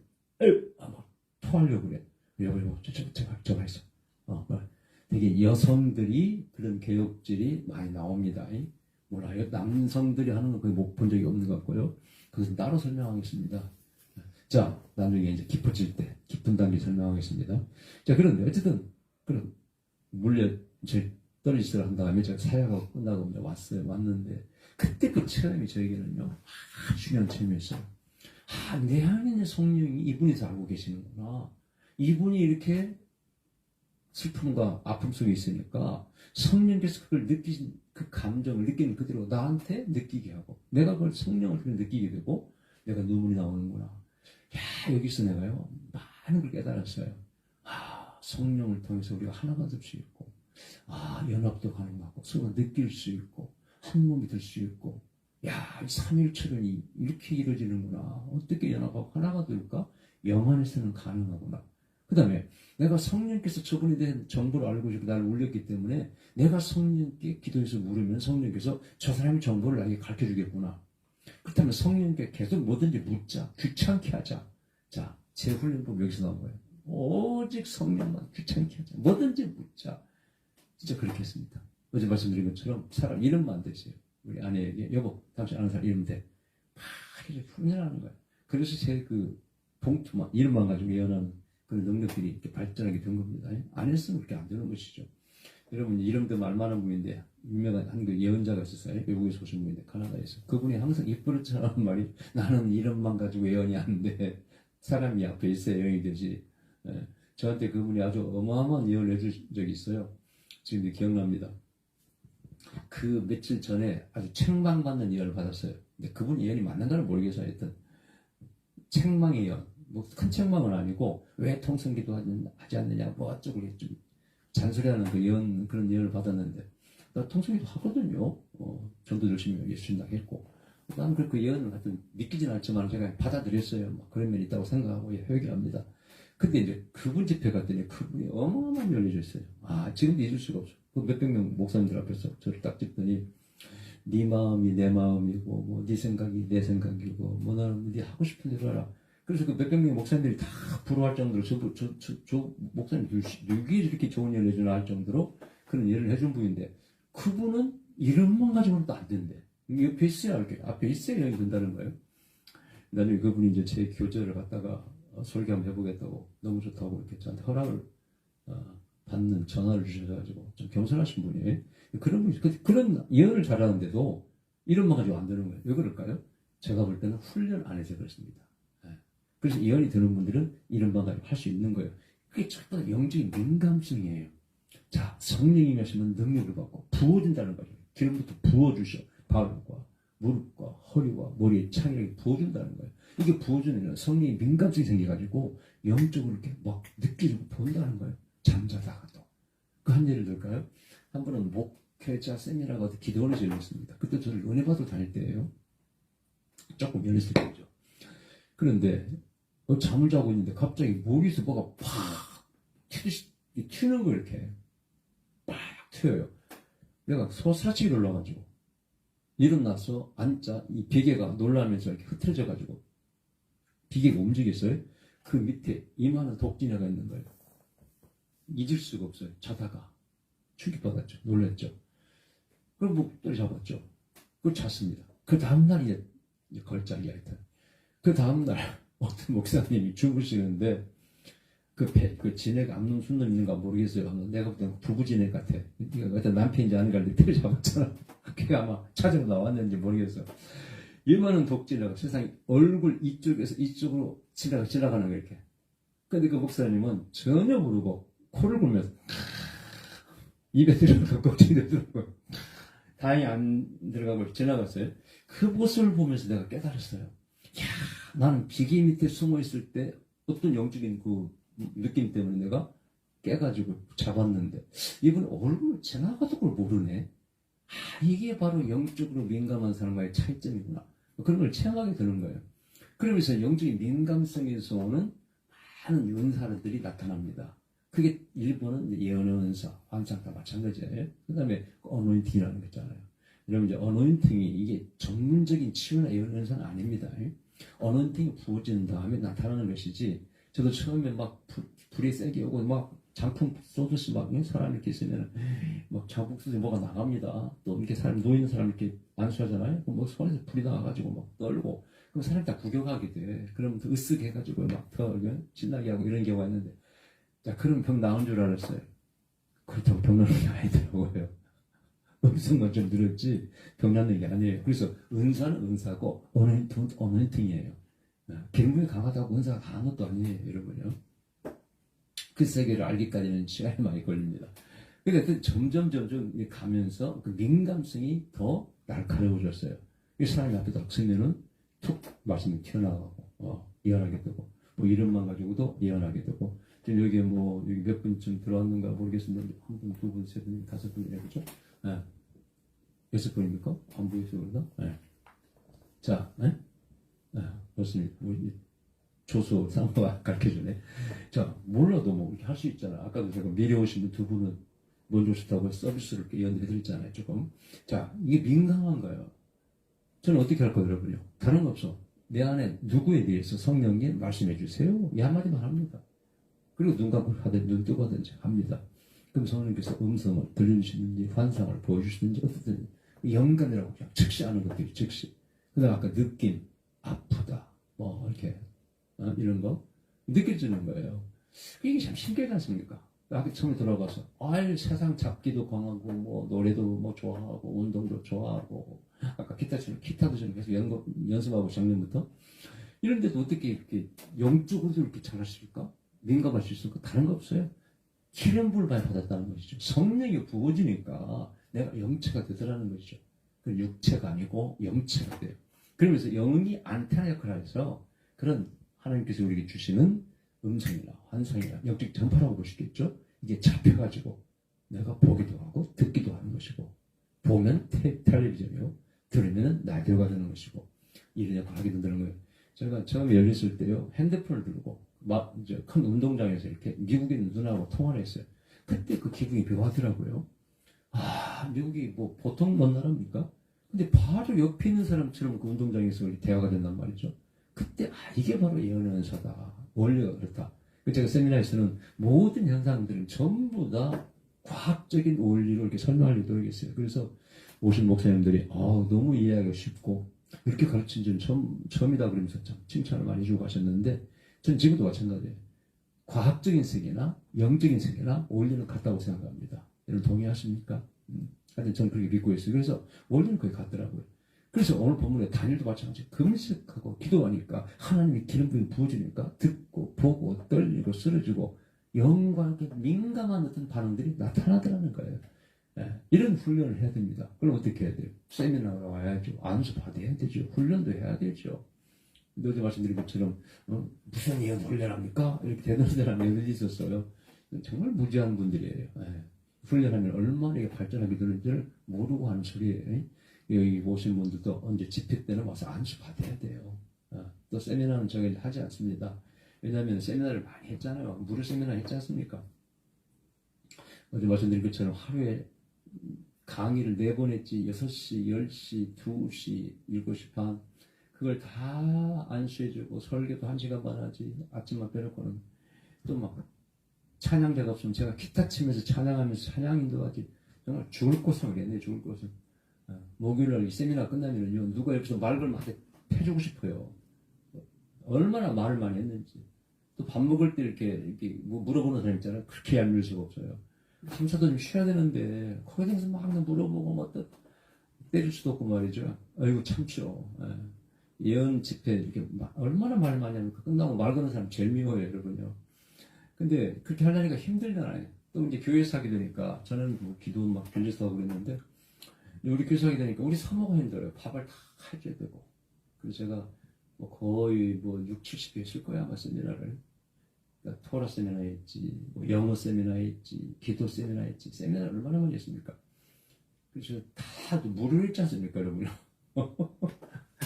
아마 토하려고 그래. 여보, 저가 있어. 되게 여성들이 그런 개역질이 많이 나옵니다. 몰라요. 남성들이 하는 건 거의 못 본 적이 없는 것 같고요. 그것은 따로 설명하겠습니다. 자, 나중에 이제 깊어질 때, 깊은 단계 설명하겠습니다. 자, 그런데 어쨌든, 그런, 떨어지시라 한 다음에 제가 사역하고 끝나고 이제 왔는데, 그때 그 체험이 저에게는요, 아주 중요한 체험이었어요. 아, 내 안에 있는 성령이 이분에서 알고 계시는구나. 이분이 이렇게 슬픔과 아픔 속에 있으니까, 성령께서 그걸 느끼신, 그 감정을 느끼는 그대로 나한테 느끼게 하고, 내가 그걸 성령을 느끼게 되고, 내가 눈물이 나오는구나. 야, 여기서 내가요, 많은 걸 깨달았어요. 아, 성령을 통해서 우리가 하나가 될 수 있고, 아, 연합도 가능하고, 서로 느낄 수 있고, 한 몸이 될 수 있고, 야, 이 삼일체론이 이렇게 이루어지는구나. 어떻게 연합하고 하나가 될까? 영 안에서는 가능하구나. 그 다음에, 내가 성령께서 저분에 대한 정보를 알고 있고 나를 울렸기 때문에, 내가 성령께 기도해서 물으면 성령께서 저 사람의 정보를 나에게 가르쳐 주겠구나. 그렇다면 성령께 계속 뭐든지 묻자. 귀찮게 하자. 자, 제 훈련법 여기서 나온 거예요. 오직 성령만 귀찮게 하자. 뭐든지 묻자. 진짜 그렇게 했습니다. 어제 말씀드린 것처럼 사람 이름만 되세요. 우리 아내에게 여보, 당신 아는 사람 이름 대. 막 이렇게 훈련하는 거예요. 그래서 제 그 봉투만, 이름만 가지고 예언하는 그런 능력들이 이렇게 발전하게 된 겁니다. 안 했으면 그렇게 안 되는 것이죠. 여러분, 이름도 말만한 분인데, 유명한 한국 예언자가 있었어요. 외국에서 오신 분인데, 카나다에서. 그분이 항상 입버릇처럼 말이, 나는 이름만 가지고 예언이 안 돼. 사람이 앞에 있어야 예언이 되지. 저한테 그분이 아주 어마어마한 예언을 해줄 적이 있어요. 지금도 기억납니다. 그 며칠 전에 아주 책망받는 예언을 받았어요. 근데 그분이 예언이 맞는가를 모르겠어요. 하여튼, 책망의 예언. 뭐 큰 책망은 아니고, 왜 통성기도 하지 않느냐, 뭐 어쩌고 좀 잔소리하는 그런 예언을 받았는데, 나 통성기도 하거든요. 전도 열심히 예수신당 했고. 나는 그 예언을 하여튼 믿기진 않지만 제가 받아들였어요. 뭐 그런 면이 있다고 생각하고 회개합니다. 근데 이제 그분 집회 갔더니 그분이 어마어마하게 열려져 있어요. 아, 지금도 잊을 수가 없어. 그 몇백 명 목사님들 앞에서 저를 딱 짚더니, 네 마음이 내 마음이고 뭐 네 생각이 내 생각이고 뭐 너는 네 하고 싶은 대로 해라. 그래서 그 몇백 명의 목사님들이 다 부러워할 정도로 저 목사님 누구에 이렇게 좋은 예를 해주나 할 정도로 그런 예를 해준 분인데 그분은 이름만 가지고는 또 안 된대. 이게 옆에 있어야 이렇게 앞에 있어야 여기 된다는 거예요. 나중에 그분이 이제 제 교재를 갖다가 설교 한번 해보겠다고 너무 좋다고 이렇게 저한테 허락을 받는 전화를 주셔가지고 좀 겸손하신 분이에요. 그런 분이 그런 예언을 잘하는데도 이름만 가지고 안 되는 거예요. 왜 그럴까요? 제가 볼 때는 훈련 안 해서 그렇습니다. 그래서 예언이 되는 분들은 이름만 가지고 할 수 있는 거예요. 그게 첫번째 영적인 민감성이에요. 자, 성령이 하시면 능력을 받고 부어준다는 거죠. 기름부터 부어주셔. 발과 무릎과 허리와 머리에 창이라게 부어준다는 거예요. 이게 부어주면 성령이 민감성이 생겨가지고 영적으로 이렇게 막 느끼고 본다는 거예요. 잠자다가도. 그 한 예를 들까요? 한 번은 목회자 세미나가 어디 기도원에서 열렸습니다. 그때 저를 은혜 받으러 다닐 때예요. 조금 열렸을 때죠. 그런데 잠을 자고 있는데 갑자기 머리에서 뭐가 팍 튀는 거 이렇게 팍 튀어요. 내가 소사치기 올라가지고 일어나서 앉자 이 베개가 놀라면서 이렇게 흐트러져가지고 베개가 움직였어요. 그 밑에 이만한 독진이가 있는 거예요. 잊을 수가 없어요. 자다가 충격받았죠. 놀랐죠. 그럼 목도리 잡았죠. 그걸 잤습니다. 그 다음날 이제 걸작이 하여튼 그 다음날 어떤 목사님이 주무시는데 그 진해가 암눈 순눈 있는가 모르겠어요. 내가 볼 때는 부부 진해 같아. 이거 어떤 남편인지 아닌가 를 때려 잡았잖아. 그게 아마 찾으러 나왔는지 모르겠어. 이만한 독진해가 세상에 얼굴 이쪽에서 이쪽으로 지나가는 거 이렇게. 근데 그 목사님은 전혀 모르고 코를 골면서 입에 들어가고 껍질에 들어가고 다행히 안 들어가고 지나갔어요. 그 모습을 보면서 내가 깨달았어요. 야, 나는 비계 밑에 숨어 있을 때 어떤 영적인 그 느낌 때문에 내가 깨가지고 잡았는데 이분 얼굴 지나가도 그걸 모르네. 이게 바로 영적으로 민감한 사람과의 차이점이구나. 그런 걸 체험하게 되는 거예요. 그러면서 영적인 민감성에서 오는 많은 은사들이 나타납니다. 그게 일본은 예언의 은사, 환상 다 마찬가지예요. 그 다음에 어노인팅이라는 거 있잖아요. 여러분 이제 어노인팅이 이게 전문적인 치유나 예언의 은사는 아닙니다. 어노인팅이 부어진 다음에 나타나는 것이지. 저도 처음에 막 불이 세게 오고 막 장풍 쏘듯이 막 사람 이렇게 있으면 막 자국 쏘듯이 뭐가 나갑니다. 또 이렇게 사람 누워있는 사람 이렇게 안수하잖아요. 그럼 뭐 손에서 불이 나와가지고 막 떨고 그럼 사람이 다 구경하게 돼. 그러면 더 으쓱 해가지고 막 더 신나게 하고 이런 경우가 있는데 자 그럼 병 나은 줄 알았어요. 그렇다고 병 나는 게 아니더라고요. 음성만 좀 늘었지 병 나는 게 아니에요. 그래서 은사는 은사고 어노인팅이에요. 기름이 강하다고 은사가 강한 것도 아니에요, 여러분요. 그 세계를 알기까지는 시간이 많이 걸립니다. 근데 점점 가면서 그 민감성이 더 날카로워졌어요. 이 사람이 앞에 딱 서면은 툭 말씀이 튀어나가고, 예언하게 되고, 뭐 이름만 가지고도 예언하게 되고, 지금 여기 여기 몇 분쯤 들어왔는가 모르겠습니다. 한 분, 두 분, 세 분, 다섯 분이네, 그죠? 네. 6분입니까? 안 보이세요, 그러다? 네. 자, 네? 그렇습니다. 우리 조수 상호가 가르쳐주네. 자, 몰라도 뭐 이렇게 할 수 있잖아. 아까도 제가 미리 오신 분 두 분은 먼저 오셨다고 서비스를 이렇게 연대해드렸잖아요. 조금. 자, 이게 민감한 거예요. 저는 어떻게 할 거예요, 여러분요? 다른 거 없어. 내 안에 누구에 대해서 성령님 말씀해 주세요. 이 한마디만 합니다. 그리고 눈 감고 하든 눈 뜨거든지 합니다. 그럼 성령님께서 음성을 들려주시는지 환상을 보여주시는지 어떻든 연관이라고 그냥 즉시 하는 것들이 즉시. 그 다음 아까 느낌, 아프다, 뭐 이렇게 이런 거 느껴지는 거예요. 이게 참 신기하지 않습니까? 아까 처음에 들어가서 세상 잡기도 강하고 뭐 노래도 뭐 좋아하고 운동도 좋아하고 아까 기타도 저는 계속 연습하고 작년부터 이런데도 어떻게 이렇게 영적으로도 이렇게 잘하실까? 민감할 수 있을까? 다른 거 없어요. 기름부를 많이 받았다는 것이죠. 성령이 부어지니까 내가 영체가 되더라는 것이죠. 그 육체가 아니고 영체가 돼요. 그러면서 영이 안테나 역할을 해서 그런 하나님께서 우리에게 주시는 음성이나 환상이나 영적 전파라고 보시겠죠? 이게 잡혀가지고 내가 보기도 하고 듣기도 하는 것이고 보면 텔레비전이요. 들으면 라디오가 되는 것이고 이런 역할을 하게 된다는 거예요. 제가 처음에 열렸을 때요. 핸드폰을 들고 이제 큰 운동장에서 이렇게 미국에 있는 누나하고 통화를 했어요. 그때 그 기분이 묘하더라고요. 미국이 뭐 보통 먼 나라입니까? 근데 바로 옆에 있는 사람처럼 그 운동장에서 대화가 된단 말이죠. 그때 이게 바로 예언의 은사다. 원리가 그렇다. 제가 세미나에서는 모든 현상들은 전부 다 과학적인 원리로 이렇게 설명하려고 노력했어요. 그래서 오신 목사님들이 너무 이해하기가 쉽고 이렇게 가르친 적은 처음이다 그러면서 참 칭찬을 많이 주고 가셨는데 전 지금도 마찬가지예요. 과학적인 세계나 영적인 세계나 원리는 같다고 생각합니다. 여러분 동의하십니까? 하여튼 저는 그렇게 믿고 있어요. 그래서 원리는 거의 같더라고요. 그래서 오늘 본문에 다니엘도 마찬가지 금식하고 기도하니까 하나님이 기름 부음 부어주니까 듣고 보고 떨리고 쓰러지고 영광에 민감한 어떤 반응들이 나타나더라는 거예요. 이런 훈련을 해야 됩니다. 그럼 어떻게 해야 돼요? 세미나가 와야죠. 안수 받아야 되죠. 훈련도 해야 되죠. 어제 말씀드린 것처럼 무슨 예언 훈련합니까? 이렇게 대단한 애들이 있었어요. 정말 무지한 분들이에요. 훈련하면 얼마나 이게 발전하게 되는지를 모르고 하는 소리예요. 여기 오신 분들도 언제 집회 때는 와서 안수 받아야 돼요. 또 세미나는 저희 하지 않습니다. 왜냐하면 세미나를 많이 했잖아요. 무료 세미나 했지 않습니까? 어제 말씀드린 것처럼 하루에 강의를 4번 했지. 6시, 10시, 2시, 7시 반 그걸 다 안수해주고 설교도 1시간 반 하지. 아침만 빼놓고는 또 막 찬양자가 없으면 제가 기타 치면서 찬양하면서 찬양 인도하지. 정말 죽을 고생을 했네. 죽을 고생. 목요일날 세미나 끝나면은요 누가 옆에서 말 걸면 한테 패주고 싶어요. 얼마나 말을 많이 했는지. 또 밥 먹을 때 이렇게 뭐 물어보는 사람 있잖아요. 그렇게 얄미울 수가 없어요. 감사도 좀 쉬어야 되는데 거기에 대해서 막 물어보고 뭐 또 때릴 수도 없고 말이죠. 아이고 참죠. 예언 집회 이렇게 얼마나 말 많이 합니까? 끝나고 말 거는 사람 제일 미워요, 여러분요. 근데 그렇게 하려니까 힘들잖아요. 또 이제 교회에서 하게 되니까 저는 뭐 기도 막 빌려서 하고 그랬는데 우리 교회에서 하게 되니까 우리 사모가 힘들어요. 밥을 다 해줘야 되고. 그래서 제가 뭐 거의 뭐 6, 70회 했을 거야 아마 세미나를. 그러니까 토라 세미나 했지, 뭐 영어 세미나 했지, 기도 세미나 했지. 세미나 얼마나 많이 했습니까? 그래서 다 무료로 했지 않습니까, 여러분?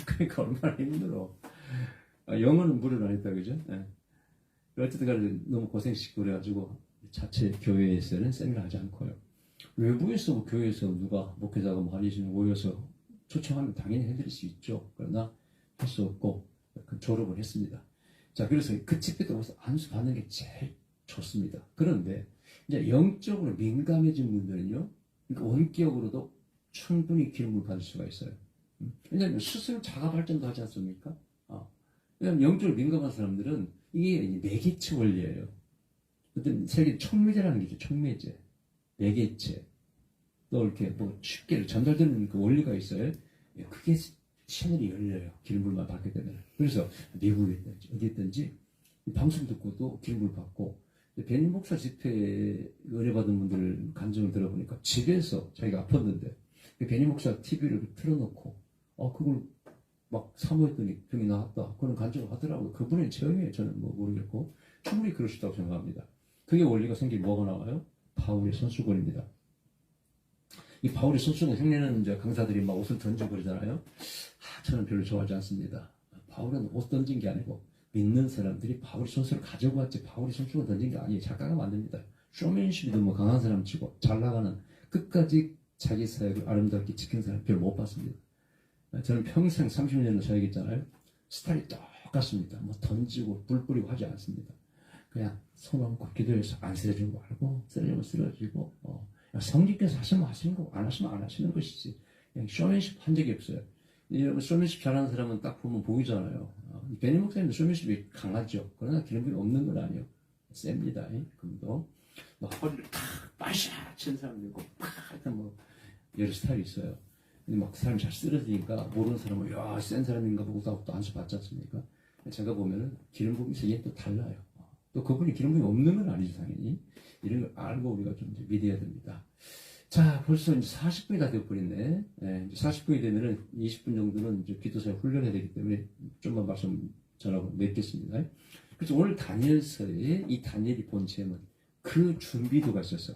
그러니까 얼마나 힘들어. 영어는 무료로 안 했다, 그죠? 어쨌든 간에 너무 고생시키고 그래가지고 자체 교회에서는 세미나 하지 않고요. 외부에서 교회에서 누가 목회자가 많이시는 모여서 초청하면 당연히 해드릴 수 있죠. 그러나 할 수 없고 졸업을 했습니다. 자, 그래서 그 집회 때 와서 안수 받는 게 제일 좋습니다. 그런데 이제 영적으로 민감해진 분들은요, 그러니까 원격으로도 충분히 기름을 받을 수가 있어요. 왜냐하면 스스로 자가 발전도 하지 않습니까? 왜냐하면 영적으로 민감한 사람들은 이게 매개체 원리예요. 어떤 세계 촉매제라는 게 있죠. 촉매제, 매개체. 또 이렇게 뭐 쉽게 전달되는 그 원리가 있어요. 그게 채널이 열려요. 기름불만 받게 되면. 그래서 미국에 있든지 어디 있든지 방송 듣고도 기름불 받고 베니 목사 집회에 은혜 받은 분들 간증을 들어보니까 집에서 자기가 아팠는데 베니 목사 TV를 틀어놓고 그걸 막 사모했더니 병이 나았다. 그런 간증을 하더라고요. 그분의 체험이에요. 저는 뭐 모르겠고 충분히 그럴 수 있다고 생각합니다. 그게 원리가 생기면 뭐가 나와요? 바울의 손수건입니다. 이 바울의 손수건 흉내내는 이제 강사들이 막 옷을 던지고 그러잖아요. 저는 별로 좋아하지 않습니다. 바울은 옷 던진 게 아니고 믿는 사람들이 바울의 손수건을 가지고 왔지 바울의 손수건 던진 게 아니에요. 작가가 만듭니다. 쇼맨십이 너무 강한 사람 치고 잘 나가는 끝까지 자기 사역을 아름답게 지킨 사람 별로 못 봤습니다. 저는 평생 30년을 사역했잖아요. 스타일이 똑같습니다. 뭐 던지고 불 뿌리고 하지 않습니다. 그냥 손 얹고 기도해서 안 쓰러지는 거 알고 쓰러지면 쓰러지고 성직께서 하시면 하시는 거고 안 하시면 안 하시는 것이지 그냥 쇼맨십 한 적이 없어요. 여러분 쇼맨십 잘하는 사람은 딱 보면 보이잖아요. 베니 목사님도 쇼맨십이 강하죠. 그러나 기름이 없는 건 아니에요. 셉니다. 금도 뭐 허리를 탁 빠샤 치는 사람도 있고 하여튼 뭐 여러 스타일이 있어요. 근데 막 사람이 잘 쓰러지니까 모르는 사람은 센 사람인가 보고 또 안수 받지 않습니까? 제가 보면은 기름 부음이 있어요. 얘 또 달라요. 또 그분이 기름 부음이 없는 건 아니죠, 당연히. 이런 걸 알고 우리가 좀 믿어야 됩니다. 자, 벌써 이제 40분이 다 되어버렸네. 이제 40분이 되면은 20분 정도는 이제 기도사에 훈련해야 되기 때문에 좀만 말씀 전하고 맺겠습니다. 그래서 오늘 다니엘서에 이 다니엘이 본 제목은 그 준비도가 있어서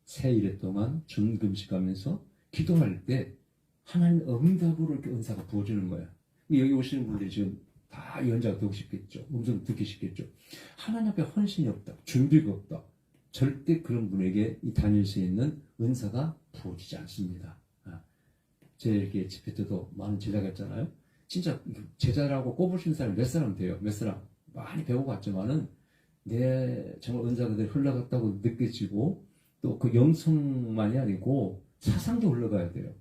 새 일에 동안 준금식하면서 기도할 때 하나님 응답으로 이렇게 은사가 부어주는 거야. 여기 오시는 분들이 지금 다 연자가 되고 싶겠죠. 음성 듣기 싶겠죠. 하나님 앞에 헌신이 없다. 준비가 없다. 절대 그런 분에게 이 다니엘서에 있는 은사가 부어지지 않습니다. 제 이렇게 집회 때도 많은 제자가 있잖아요. 진짜 제자라고 꼽으신 사람이 몇 사람 돼요. 몇 사람. 많이 배워봤지만은 내 정말 은사가 그대로 흘러갔다고 느껴지고 또 그 영성만이 아니고 사상도 흘러가야 돼요.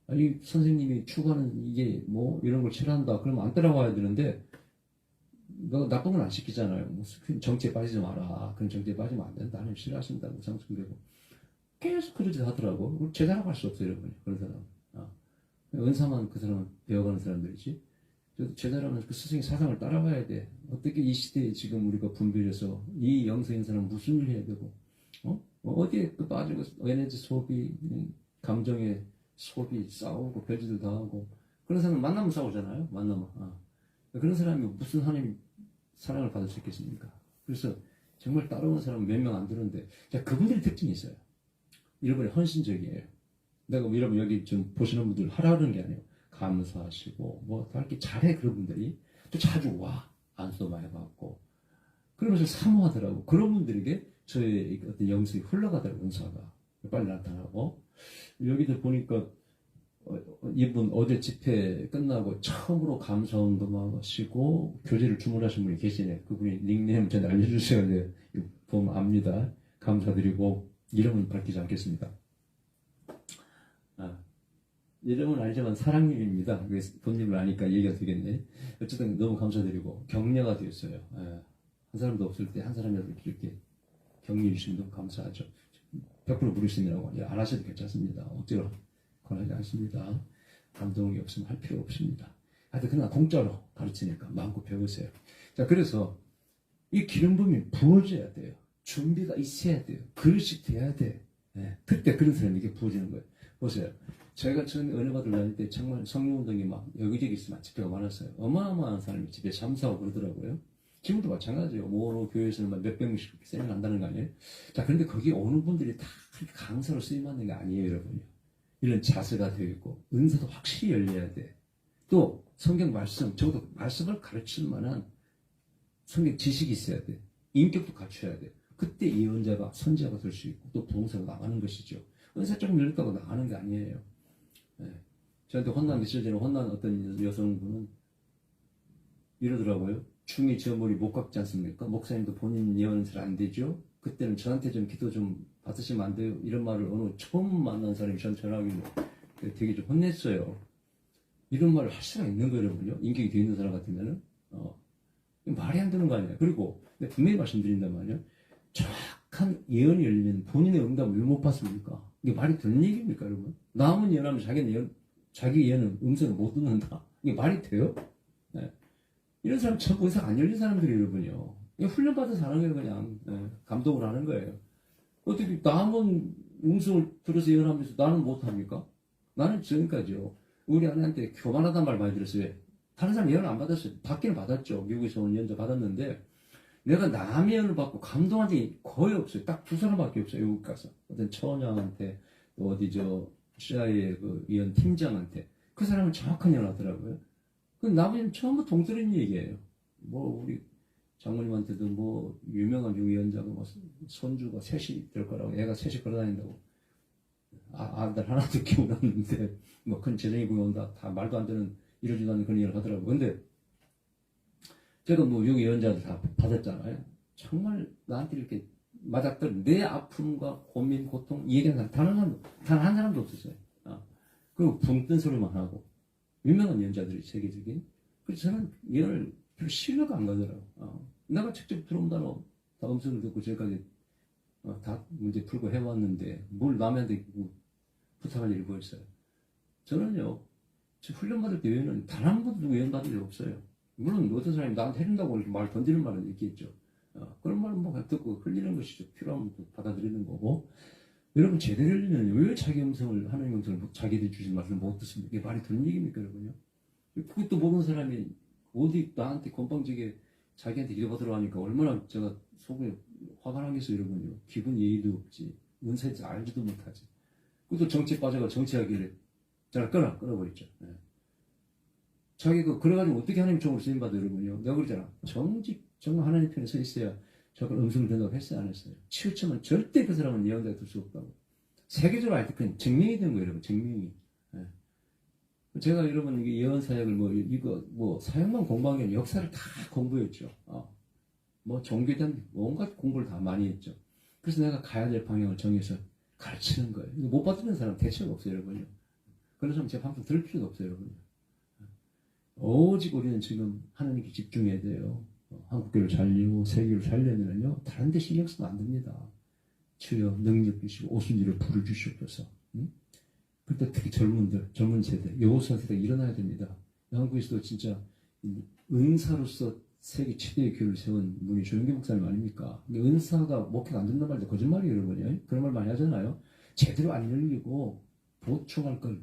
아니 선생님이 추구하는 이게 뭐 이런 걸 싫어한다 그러면 안 따라와야 되는데 너 나쁜 건 안 시키잖아요. 뭐 정치에 빠지지 마라. 그런 정치에 빠지면 안 된다. 하나님 싫어하신다. 상승되고 계속 그러지 하더라고. 제자라고 할 수 없어요, 여러분. 그런 사람. 은사만 그 사람은 배워가는 사람들이지. 제자라면 그 스승의 사상을 따라가야 돼. 어떻게 이 시대에 지금 우리가 분별해서 이 영성인 사람은 무슨 일 해야 되고, 어디에 또 빠지고 에너지 소비, 감정의 소비, 싸우고 별짓을 다 하고 그런 사람 만나면 싸우잖아요. 만나면. 그런 사람이 무슨 하나님 사랑을 받을 수 있겠습니까? 그래서 정말 따라오는 사람은 몇 명 안 되는데, 그분들의 특징이 있어요. 여러분이 헌신적이에요. 내가 여러분 여기 좀 보시는 분들 하라는 게 아니에요. 감사하시고 뭐 다 이렇게 잘해. 그런 분들이 또 자주 와. 안수도 많이 받고 그러면서 사모하더라고. 그런 분들에게 저의 어떤 영성이 흘러가더라고. 은사가 빨리 나타나고. 여기도 보니까 이분 어제 집회 끝나고 처음으로 감사운동 하시고 교제를 주문하신 분이 계시네. 그분이 닉네임 저한테 알려주셔야 돼요. 보면 압니다. 감사드리고 이름은 밝히지 않겠습니다. 이름은 알지만 사랑님입니다. 본님을 아니까 얘기가 되겠네. 어쨌든 너무 감사드리고 격려가 되었어요. 한 사람도 없을 때 한 사람이라도 이렇게 격려해 주시면 너무 감사하죠. 100% 무리심이라고 안 하셔도 괜찮습니다. 억지로 권하지 않습니다. 감동이 없으면 할 필요 없습니다. 하여튼 그냥 공짜로 가르치니까 마음껏 배우세요. 자, 그래서 이 기름 부음이 부어져야 돼요. 준비가 있어야 돼요. 그릇이 돼야 돼. 그때 그런 사람에게 부어지는 거예요. 보세요. 제가 처음에 은혜 받으러 다닐 때 정말 성령운동이 막 여기저기 있으면 집회가 많았어요. 어마어마한 사람이 집에 참사하고 그러더라고요. 지금도 마찬가지예요. 뭐 교회에서는 막 몇백 명씩 세명 한다는 거 아니에요? 자, 그런데 거기 오는 분들이 다 강사로 쓰임받는 게 아니에요, 여러분요. 이런 자세가 되어 있고 은사도 확실히 열려야 돼. 또 성경 말씀, 적어도 말씀을 가르칠 만한 성경 지식이 있어야 돼. 인격도 갖춰야 돼. 그때 예언자가 선지자가 될 수 있고 또 부흥사가 나가는 것이죠. 은사 조금 열렸다고 나가는 게 아니에요. 저한테 혼난 며칠 전에 혼난 어떤 여성분은 이러더라고요. 중이 저 머리 못 깎지 않습니까? 목사님도 본인 예언은 잘 안 되죠? 그때는 저한테 좀 기도 좀 받으시면 안 돼요? 이런 말을 어느 처음 만난 사람이 저한테 전화하길래 되게 좀 혼냈어요. 이런 말을 할 수가 있는 거예요, 여러분요. 인격이 되어 있는 사람 같으면은. 말이 안 되는 거 아니에요. 그리고 분명히 말씀드린단 말이에요. 정확한 예언이 열리면 본인의 응답을 왜 못 받습니까? 이게 말이 되는 얘기입니까, 여러분? 남은 예언하면 자기 예언은 음성을 못 듣는다. 이게 말이 돼요? 이런 사람 전부 의사 안 열린 사람들이 여러분요. 훈련받아서 하는 거예요, 그냥. 감독을 하는 거예요. 어떻게 남은 음성을 들어서 예언하면서 나는 못합니까? 나는 지금까지요. 우리 아내한테 교만하다는 말 많이 들었어요. 다른 사람 예언 안 받았어요. 받기는 받았죠. 미국에서 온 예언자 받았는데 내가 남의 예언을 받고 감동한 적이 거의 없어요. 딱 두 사람밖에 없어요. 외국 가서. 어떤 처녀한테 또 어디 CIA 그 예언 팀장한테 그 사람은 정확한 예언 하더라고요. 그 나머지는 처음부터 동떨어진 얘기예요. 뭐 우리 장모님한테도 뭐 유명한 예언자가 뭐 손주가 셋이 될 거라고 애가 셋이 걸어다닌다고 아들 하나도 키워놨는데 뭐 큰 재정이 보여온다 다 말도 안 되는 이러지도 않는 그런 얘기를 하더라고요. 근데 제가 뭐 미국 예언자들 다 받았잖아요. 정말 나한테 이렇게 맞았던 내 아픔과 고민, 고통 얘기하는 사람 단 한 사람도 없었어요. 그리고 붕 뜬 소리만 하고 유명한 예언자들이 세계적인. 그래서 저는 예언을 별로 신뢰가 안 가더라고요. 내가 직접 들어온다고 다 음성을 듣고 지금까지 다 문제 풀고 해왔는데 뭘 남한테 부탁할 일이 뭐였어요. 저는요 훈련받을 때 예언은 단 한 번도 예언 받은 적 없어요. 물론 어떤 사람이 나한테 해준다고 이렇게 말 던지는 말은 있겠죠. 그런 말은 뭐 듣고 흘리는 것이죠. 필요하면 또 받아들이는 거고. 여러분 제대로 흘리면 왜 자기 음성을 하나님 음성을 자기들이 주신 말씀을 못 듣습니까? 이게 말이 되는 얘기입니까, 여러분요? 그것도 모르는 사람이 어디 나한테 건방지게 자기한테 기도받으러 하니까 얼마나 제가 속에 화가 나겠어요, 여러분요. 기분 예의도 없지. 은사인지 알지도 못하지. 그것도 정치에 빠져가 정치하기를 제가 끊어버렸죠. 자기가 그래가지고 어떻게 하나님 쪽으로 쓰임받아, 여러분요. 내가 그러잖아. 정말 하나님 편에 서 있어야 저걸 음성을 된다고 했어요, 안 했어요? 치우치면 절대 그 사람은 예언자가 될 수 없다고. 세계적으로 알 때 그냥 증명이 되는 거예요, 여러분. 증명이. 예. 제가 여러분 이게 예언 사역을 이거 사역만 공부한 게 아니라 역사를 다 공부했죠. 뭐 종교에 대한 온갖 공부를 다 많이 했죠. 그래서 내가 가야 될 방향을 정해서 가르치는 거예요. 이거 못 받는 사람 대체가 없어요, 여러분요. 그래서 제 방송 들을 필요도 없어요, 여러분. 오직 우리는 지금 하나님께 집중해야 돼요. 한국교를 살리고 세계를 살려면요 다른 데 신경 쓰면 안 됩니다. 주여 능력 주시고 오순지를 부르주시옵소서. 그때 특히 젊은 세대, 여호수아 세대가 일어나야 됩니다. 한국에서도 진짜 은사로서 세계 최대의 교회를 세운 분이 조영기 목사님 아닙니까? 은사가 목회가 안 된단 말도 거짓말이에요, 여러분이. 그런 말 많이 하잖아요. 제대로 안 열리고 보충할 걸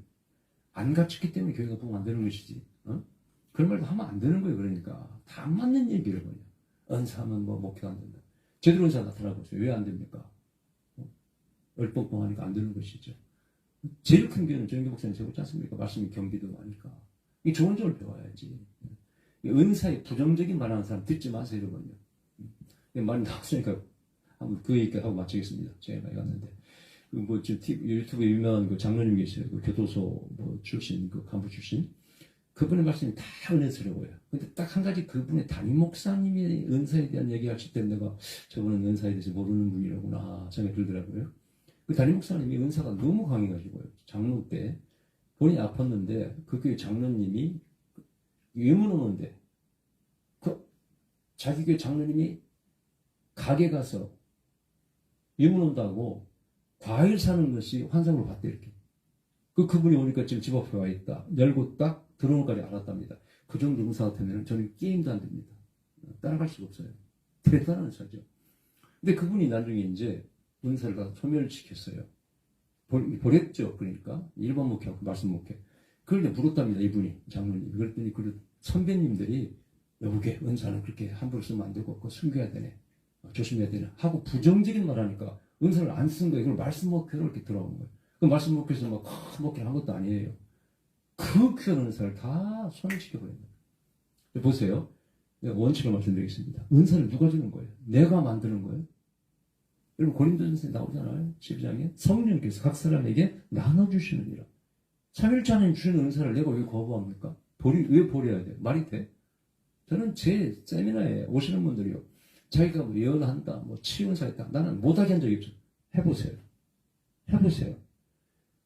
안 갖췄기 때문에 교회가 보면 안 되는 것이지. 그런 말도 하면 안 되는 거예요. 그러니까 다 안 맞는 얘기를 뭐냐. 은사하면 목회가 안 된다. 제대로 은사 나타나고 있어요. 왜 안 됩니까? 얼뻥뻥하니까 안 되는 것이죠. 제일 큰 교회는 조영기 목사님 세우지 않습니까? 말씀이 경기도 하니까. 이 좋은 점을 배워야지. 은사에 부정적인 말하는 사람 듣지 마세요, 여러분요. 말이 나왔으니까 한번 그 얘기하고 마치겠습니다. 제가 많이 갔는데. 유튜브에 유명한 장로님 계세요. 교도소 출신, 간부 출신. 그분의 말씀이 다 은혜스러워요. 근데 딱 한 가지 그분의 담임 목사님이 은사에 대한 얘기하실 때 내가 저분은 은사에 대해서 모르는 분이라구나 생각이 들더라고요. 그 담임 목사님이 은사가 너무 강해가지고요. 장로 때 본인이 아팠는데 그 교회 장로님이 유문 오는데 자기 교회 장로님이 가게 가서 유문 온다고 과일 사는 것이 환상으로 봤대 이렇게. 그분이 오니까 지금 집 앞에 와 있다. 열고 딱 들어오는 까지 알았답니다. 그 정도 은사 같으면 저는 게임도 안 됩니다. 따라갈 수가 없어요. 대단한 은사죠. 근데 그분이 나중에 이제 은사를 다 소멸시켰어요. 버렸죠. 그러니까 일반 목회하고 말씀 목회. 그걸 이제 물었답니다. 이분이 장로님. 그랬더니 그 선배님들이 여보게 은사는 그렇게 함부로 쓰면 안 되고 그거 숨겨야 되네. 조심해야 되네. 하고 부정적인 말 하니까 은사를 안 쓴 거예요. 그걸 말씀 목회로 이렇게 들어온 거예요. 그 말씀 목회에서 큰 목회를 한 것도 아니에요. 그 귀한 은사를 다 소멸시켜버린 거예요. 보세요. 내가 원칙을 말씀드리겠습니다. 은사를 누가 주는 거예요? 내가 만드는 거예요? 여러분 고린도전서에 나오잖아요. 12장에 성령께서 각 사람에게 나눠주시느니라. 삼일째 하나님 주시는 은사를 내가 왜 거부합니까? 왜 버려야 돼요? 말이 돼? 저는 제 세미나에 오시는 분들이요. 자기가 예언한다, 치유은사했다. 나는 못하게 한 적이 없어요. 해보세요.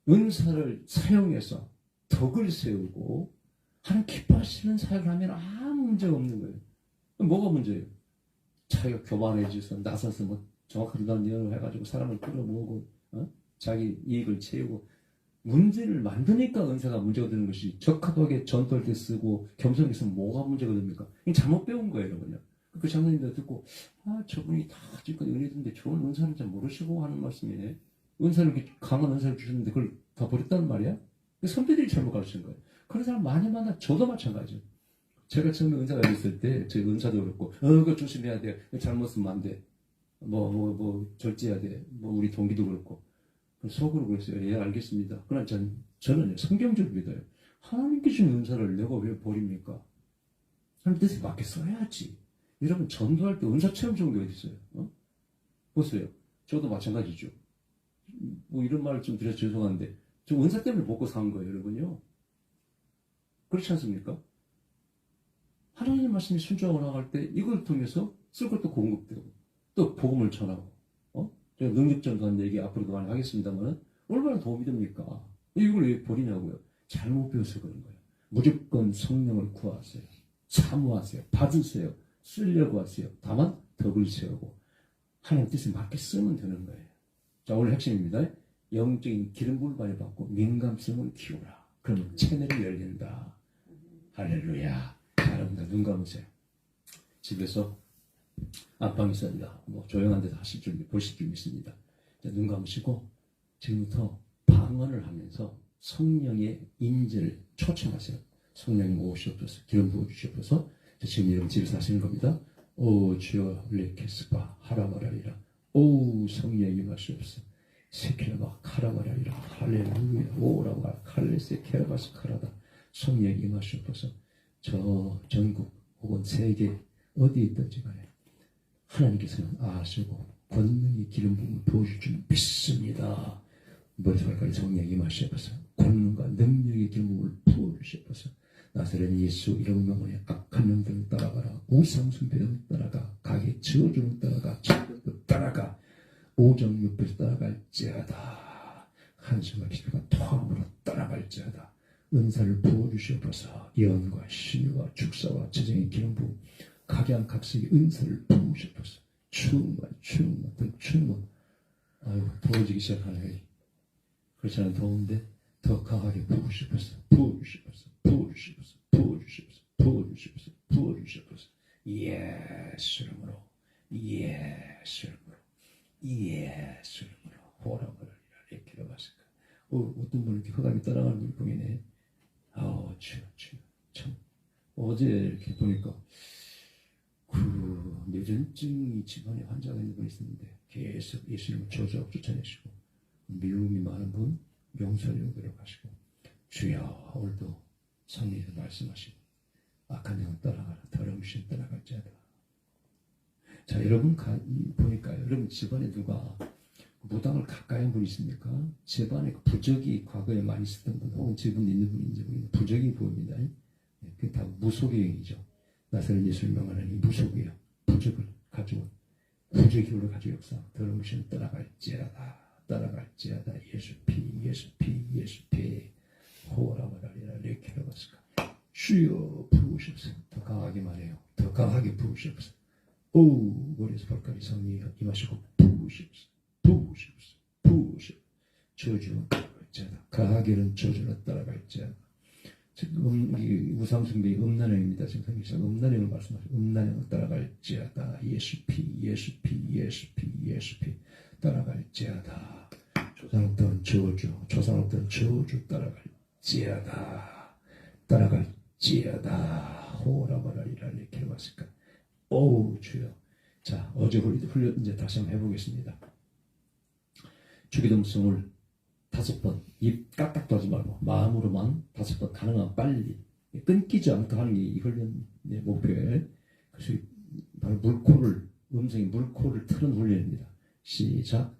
은사를 사용해서 덕을 세우고 하나님 기뻐하시는 사역을 하면 아무 문제가 없는 거예요. 뭐가 문제예요? 자기가 교만해져서 나서서 정확하게 난 예언을 해가지고 사람을 끌어모으고 자기 이익을 채우고 문제를 만드니까 은사가 문제가 되는 것이 적합하게 전도할 때 쓰고 겸손히 있으면 뭐가 문제가 됩니까? 이게 잘못 배운 거예요, 여러분요. 그 장로님들 듣고 저분이 다 지금까지 은혜던데 좋은 은사를 잘 모르시고 하는 말씀이네. 은사를 이렇게 강한 은사를 주셨는데 그걸 다 버렸다는 말이야? 선배들이 잘못 가르친 거예요. 그런 사람 많이 만나. 저도 마찬가지죠. 제가 처음에 은사가 있을 때 저희 은사도 그렇고 그거 조심해야 돼. 잘못 쓰면 안 돼. 절제해야 돼. 우리 동기도 그렇고. 속으로 그랬어요. 예, 알겠습니다. 그러나 저는 성경적으로 믿어요. 하나님께 주신 은사를 내가 왜 버립니까? 하나님 뜻에 맞게 써야지. 여러분 전도할 때 은사 체험 좋은 게 어디 있어요? 보세요. 저도 마찬가지죠. 이런 말을 좀 드려서 죄송한데 저 은사 때문에 먹고 산 거예요, 여러분요. 그렇지 않습니까? 하나님의 말씀이 순종하고 나갈 때 이걸 통해서 쓸 것도 공급되고 또 복음을 전하고 제가 능력전도한 얘기 앞으로도 많이 하겠습니다만 얼마나 도움이 됩니까? 이걸 왜 버리냐고요. 잘못 배워서 그런 거예요. 무조건 성령을 구하세요. 사모하세요. 받으세요. 쓰려고 하세요. 다만 덕을 세우고 하나님 뜻에 맞게 쓰면 되는 거예요. 자, 오늘 핵심입니다. 영적인 기름 부음을 많이 받고 민감성을 키우라. 그러면 채널이 열린다. 할렐루야. 여러분들 눈 감으세요. 집에서 안방에 있습니다. 조용한 데서 하실 준비, 보실 준비 있습니다. 눈 감으시고 지금부터 방언을 하면서 성령의 인재를 초청하세요. 성령님 오시옵소서, 기름 부어주시옵소서. 지금 이런 집에서 하시는 겁니다. 오 주여 레케스바 하라바라리라. 오 성령이 임하시옵소서. 세케라바 카라바라리라. 할렐루야. 오라바 칼레세 케라바스 카라다. 성령이 임하시옵소서. 저 전국 혹은 세계 어디 있든지 간에 하나님께서는 아시고 권능의 기름 부음을 부어줄 줄 믿습니다. 머리에서 발까지 성령 임하시옵소서. 권능과 능력의 기름 부음을 부어주시옵소서. 나사렛 예수 이름 명하여 악한 영들을 따라가라. 우상숭배를 따라가. 가게 저주를 따라가. 천국을 따라가. 오정육배를 따라갈지어다. 한숨과 기도가 통함으로 따라갈지어다. 은사를 부어주시옵소서. 예언과 신유와 축사와 재정의 기름 부음 각양각색의 은사를 부으시옵소서. 충만 더 충만. 아유 더워지기 시작하네. 그렇지 않아 더운데 더 강하게 부으시옵소서. 부어주시옵소서. 예수 이름으로 호라마라 이렇게 봤을까. 어떤 분은 이렇게 허감이 따라가는 걸 보이네. 주여 참 어제 이렇게 보니까 그 뇌전증이 집안에 환자가 있는 분이 있었는데 계속 예수님을 저주하고 쫓아내시고 미움이 많은 분 용서하려고 노력하시고 주여 오늘도 성령에서 말씀하시고 악한 영은 따라가라 더러운 신 따라갈지어다. 자 여러분 보니까요 여러분 집안에 누가 무당을 가까이 한 분 있습니까? 집안에 부적이 과거에 많이 있었던 분 혹은 지분 있는 분인지 부적이 보입니다. 그게 다 무속의 영이죠. 나사렛 예수를 명하는 이 무속이에요. 부적을 가지고 부적의 힘으로 가지고 역사 더러운 신 따라갈지어다 예수 피 호라바라리라 레케라바스카. 주여 부으셔서 더 강하게 말해요. 더 강하게 부으셔서 머리에서 발까지 성령이 임하시고 부으셔서 저주는 따라갈지어다. 가하게는 저주는 따라갈지어다. 지금 우상숭배의 음란형입니다. 지금 성경에서 음란형을 말씀하시고 음란형을 따라갈지어다. 예수 피 따라갈지어다. 조상없던 저주 따라갈지어다. 호라바라리라 이렇게 봤을까. 주여. 자 어제 훈련 이제 다시 한번 해보겠습니다. 주기도문을 5번 입 까딱도 하지 말고 마음으로만 5번 가능하면 빨리 끊기지 않고 하는 게 이 훈련의 목표예요. 그래서 바로 음성이 물코를 트는 훈련입니다. 시작.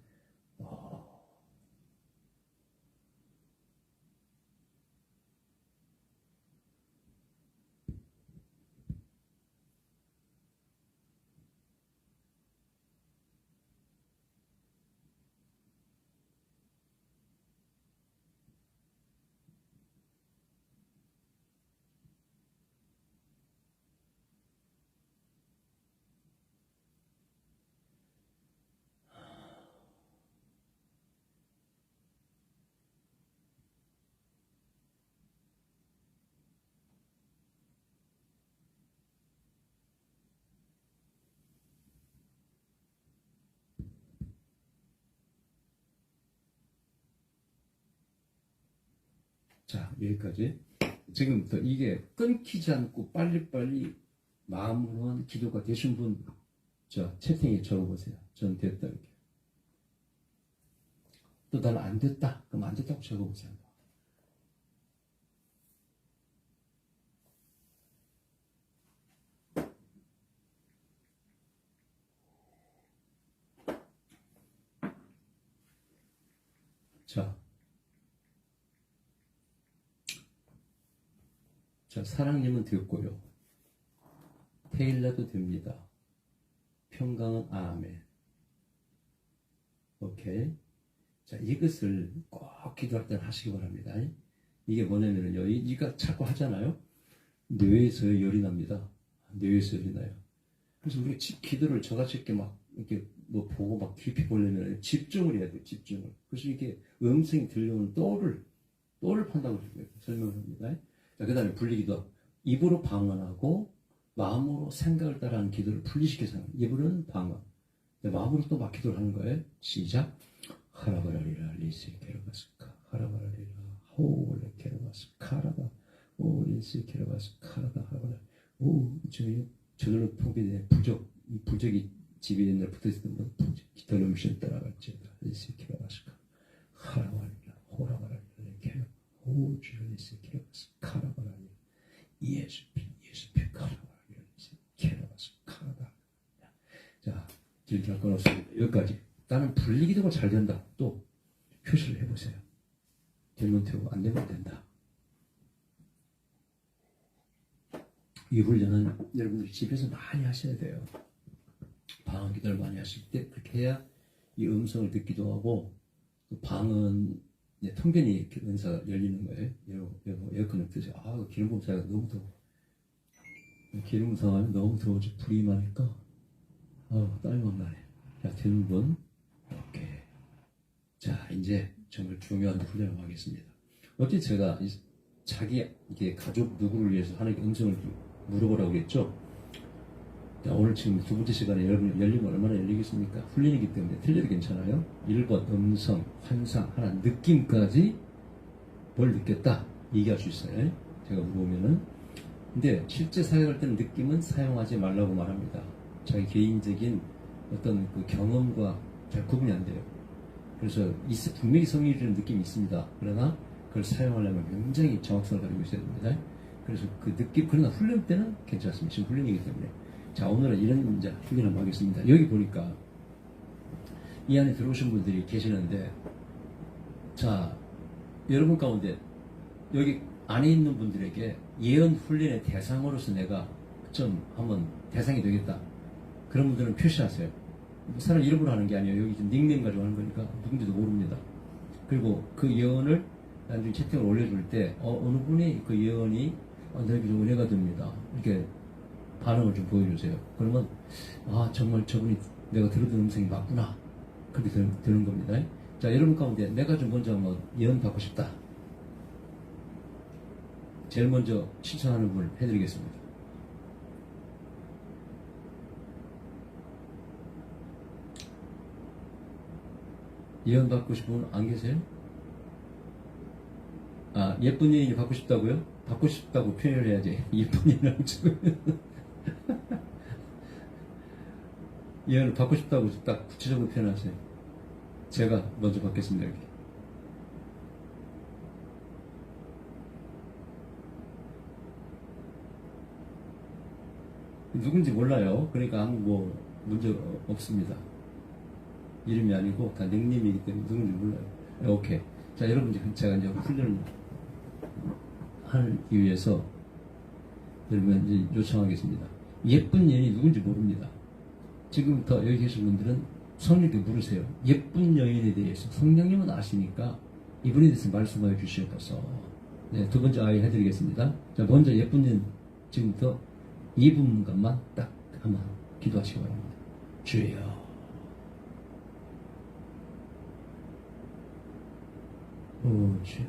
자 여기까지. 지금부터 이게 끊기지 않고 빨리빨리 마음으로만 기도가 되신 분 채팅에 적어보세요. 전 됐다 이렇게. 또 나는 안 됐다. 그럼 안 됐다고 적어보세요. 자 사랑님은 됐고요. 테일러도 됩니다. 평강은 아멘. 오케이. 자 이것을 꼭 기도할 때는 하시기 바랍니다. 이게 뭐냐면요. 이가 자꾸 하잖아요. 뇌에서 열이 납니다. 뇌에서 열이 나요. 그래서 우리가 기도를 저같이 이렇게 막 이렇게 뭐 보고 막 깊이 보려면 집중을 해야 돼요. 집중을. 그래서 이게 음성이 들려오는 또를 판다고 설명을 합니다. 자, 그 다음에 분리기도. 입으로 방언하고 마음으로 생각을 따라하는 기도를 분리시켜서 하는. 입으로는 방언. 마음으로 또 막 기도를 하는 거예요. 시작. 하라바라리라 리시 케르바스카 하라바라리라 호레 케르바스 카라다 오 리시 케르바스 카라다 하라바라. 저절로 통비된 이 부적이 집에 옛날에 붙어있었던 건 더러운 신 따라갈지어다. 리시 케르바스카 하라바라리라 호라바라리라 케르 오 주여 리시 케르바스 카라바라리라 예수피 카라바라리라 리시 케르바스 카라다. 자 할 건 없습니다. 여기까지. 나는 분리기도가 잘 된다. 또 표시를 해보세요. 되면 되고 안 되면 된다. 이 훈련은 여러분들 집에서 많이 하셔야 돼요. 방언 기도를 많이 하실 때 그렇게 해야 이 음성을 듣기도 하고, 방은 통변이 이렇게 은사가 열리는 거예요. 에어컨을 트세요. 기름 부음 사이가 너무 더워. 기름 부음 사이가 너무 더워서 불이 많으니까 땀이 막 나네. 자, 되는 분. 오케이. 자, 이제 정말 중요한 훈련을 하겠습니다. 어제 제가 자기 이게 가족 누구를 위해서 하나님께 음성을 물어보라고 그랬죠. 자, 오늘 지금 두 번째 시간에 여러분 열리면 얼마나 열리겠습니까? 훈련이기 때문에 틀려도 괜찮아요. 1번 음성, 환상, 하나 느낌까지 뭘 느꼈다 얘기할 수 있어요. 제가 물어보면은. 근데 실제 사용할 때는 느낌은 사용하지 말라고 말합니다. 자기 개인적인 어떤 그 경험과 잘 구분이 안 돼요. 그래서 분명히 성령이 주는 느낌이 있습니다. 그러나 그걸 사용하려면 굉장히 정확성을 가지고 있어야 됩니다. 그래서 그 느낌, 그러나 훈련 때는 괜찮습니다. 지금 훈련이기 때문에. 자, 오늘은 이런 이제 훈련을 하겠습니다. 여기 보니까 이 안에 들어오신 분들이 계시는데, 자, 여러분 가운데 여기 안에 있는 분들에게 예언 훈련의 대상으로서 내가 좀 한번 대상이 되겠다. 그런 분들은 표시하세요. 사람 이름으로 하는 게 아니에요. 여기 닉네임 가지고 하는 거니까 누군지도 모릅니다. 그리고 그 예언을 나중에 채팅을 올려줄 때 어느 분이 그 예언이 내게 좀 은혜가 됩니다. 이렇게 반응을 좀 보여주세요. 그러면 정말 저분이 내가 들었던 음성이 맞구나. 그렇게 되는 겁니다. 자, 여러분 가운데 내가 좀 먼저 한번 예언 받고 싶다. 제일 먼저 신청하는 분을 해드리겠습니다. 예언 받고 싶은 분 안 계세요? 예쁜 예언이 받고 싶다고요? 받고 싶다고 표현을 해야지. 예쁜 예언을 찍으면 예언을 받고 싶다고 딱 구체적으로 표현하세요. 제가 먼저 받겠습니다. 여기. 누군지 몰라요. 그러니까 아무 문제 없습니다. 이름이 아니고 다 닉네임이기 때문에 누군지 몰라요. 오케이. 자, 여러분, 제가 이제 훈련을 하기 위해서 여러분 이제 요청하겠습니다. 예쁜 여인이 누군지 모릅니다. 지금부터 여기 계신 분들은 성령님께 물으세요. 예쁜 여인에 대해서 성령님은 아시니까 이분에 대해서 말씀하여 주시옵소서. 네, 두 번째 아이 해드리겠습니다. 자, 먼저 예쁜 여인 지금부터 2분간만 딱 한번 기도하시기 바랍니다. 주여. 주여.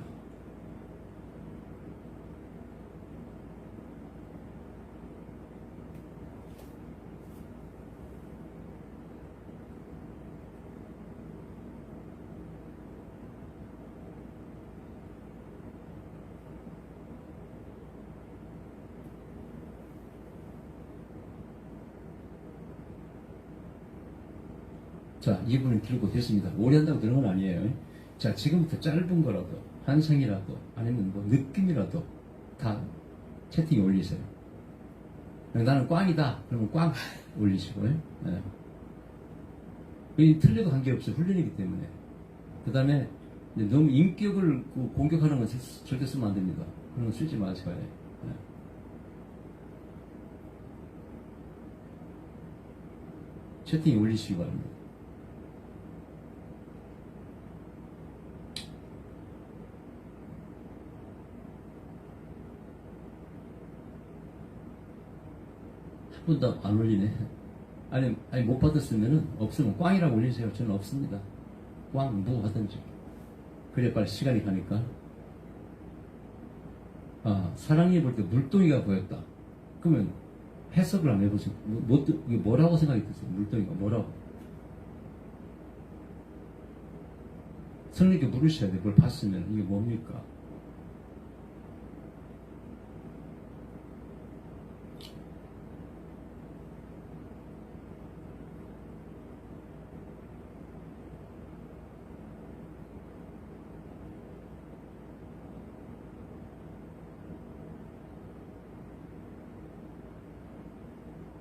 자, 2분은 길고 됐습니다. 오래 한다고 되는 건 아니에요. 자, 지금부터 짧은 거라도, 환상이라도, 아니면 느낌이라도 다 채팅에 올리세요. 나는 꽝이다. 그러면 꽝 올리시고요. 네. 이 틀려도 관계없어요. 훈련이기 때문에. 그 다음에 너무 인격을 공격하는 건 절대 쓰면 안 됩니다. 그런 거 쓰지 마세요. 네. 채팅에 올리시기 바랍니다. 한 번도 안 올리네. 아니 못 받았으면은 없으면 꽝이라고 올리세요. 저는 없습니다. 꽝 뭐 하든지. 그래 빨리 시간이 가니까. 사랑이 볼 때 물동이가 보였다. 그러면 해석을 한번 해보세요. 이게 뭐라고 생각이 드세요? 물동이가 뭐라고? 성령님께 물으셔야 돼요. 뭘 봤으면 이게 뭡니까?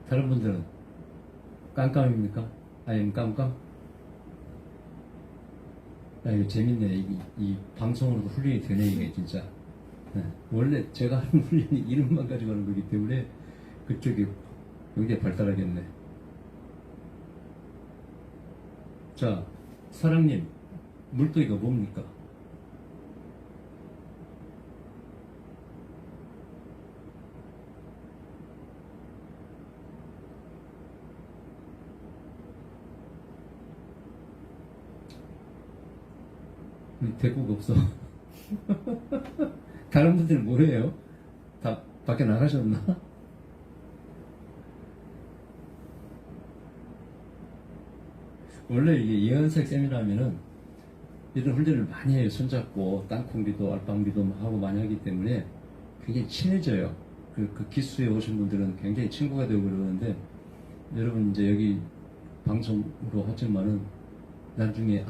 다른 분들은 깜깜입니까? 아니, 깜깜? 아, 이거 재밌네. 이 방송으로도 훈련이 되네, 이게 진짜. 네. 원래 제가 하는 훈련이 이름만 가지고 하는 거기 때문에 그쪽이 굉장히 발달하겠네. 자, 사랑님, 물고기가 뭡니까? 대꾸가 없어. 다른 분들은 뭐예요? 다 밖에 나가셨나? 원래 이게 예언색 세미나하면은 이런 훈련을 많이 해요. 손잡고 땅콩비도 알빵비도 하고 많이 하기 때문에 굉장히 친해져요. 그 기수에 오신 분들은 굉장히 친구가 되고 그러는데 여러분 이제 여기 방송으로 하지만은 나중에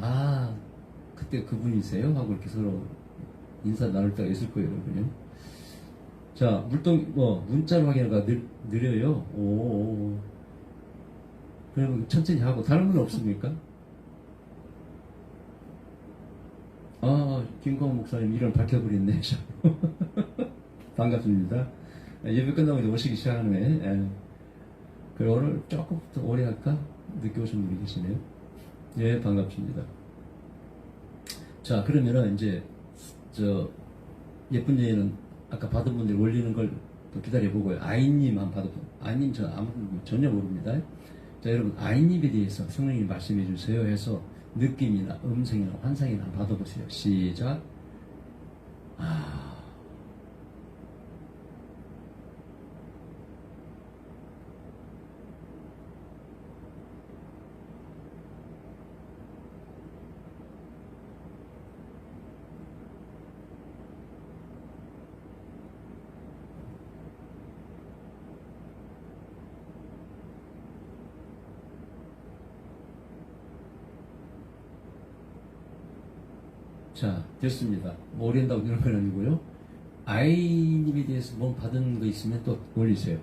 그때 그분이세요? 하고 이렇게 서로 인사 나눌 때가 있을 거예요, 여러분요. 자, 문자로 확인하기가 느려요. 오. 그러면 천천히 하고, 다른 분 없습니까? 김광호 목사님 이름 밝혀버렸네. 반갑습니다. 예배 끝나고 이제 오시기 시작하네. 그리고 오늘 조금 더 오래 할까? 늦게 오신 분이 계시네요. 예, 반갑습니다. 자, 그러면은 이제 예쁜 여인은 아까 받은 분들이 올리는 걸 또 기다려보고요. 아이님 한번 받아보세요. 아이님 전혀 모릅니다. 자, 여러분 아이님에 대해서 성령님 말씀해 주세요 해서 느낌이나 음성이나 환상이나 한번 받아보세요. 시작. 자, 됐습니다. 뭐 오랜다고 이런 건 아니고요. 아이님에 대해서 뭐 받은 거 있으면 또 올리세요.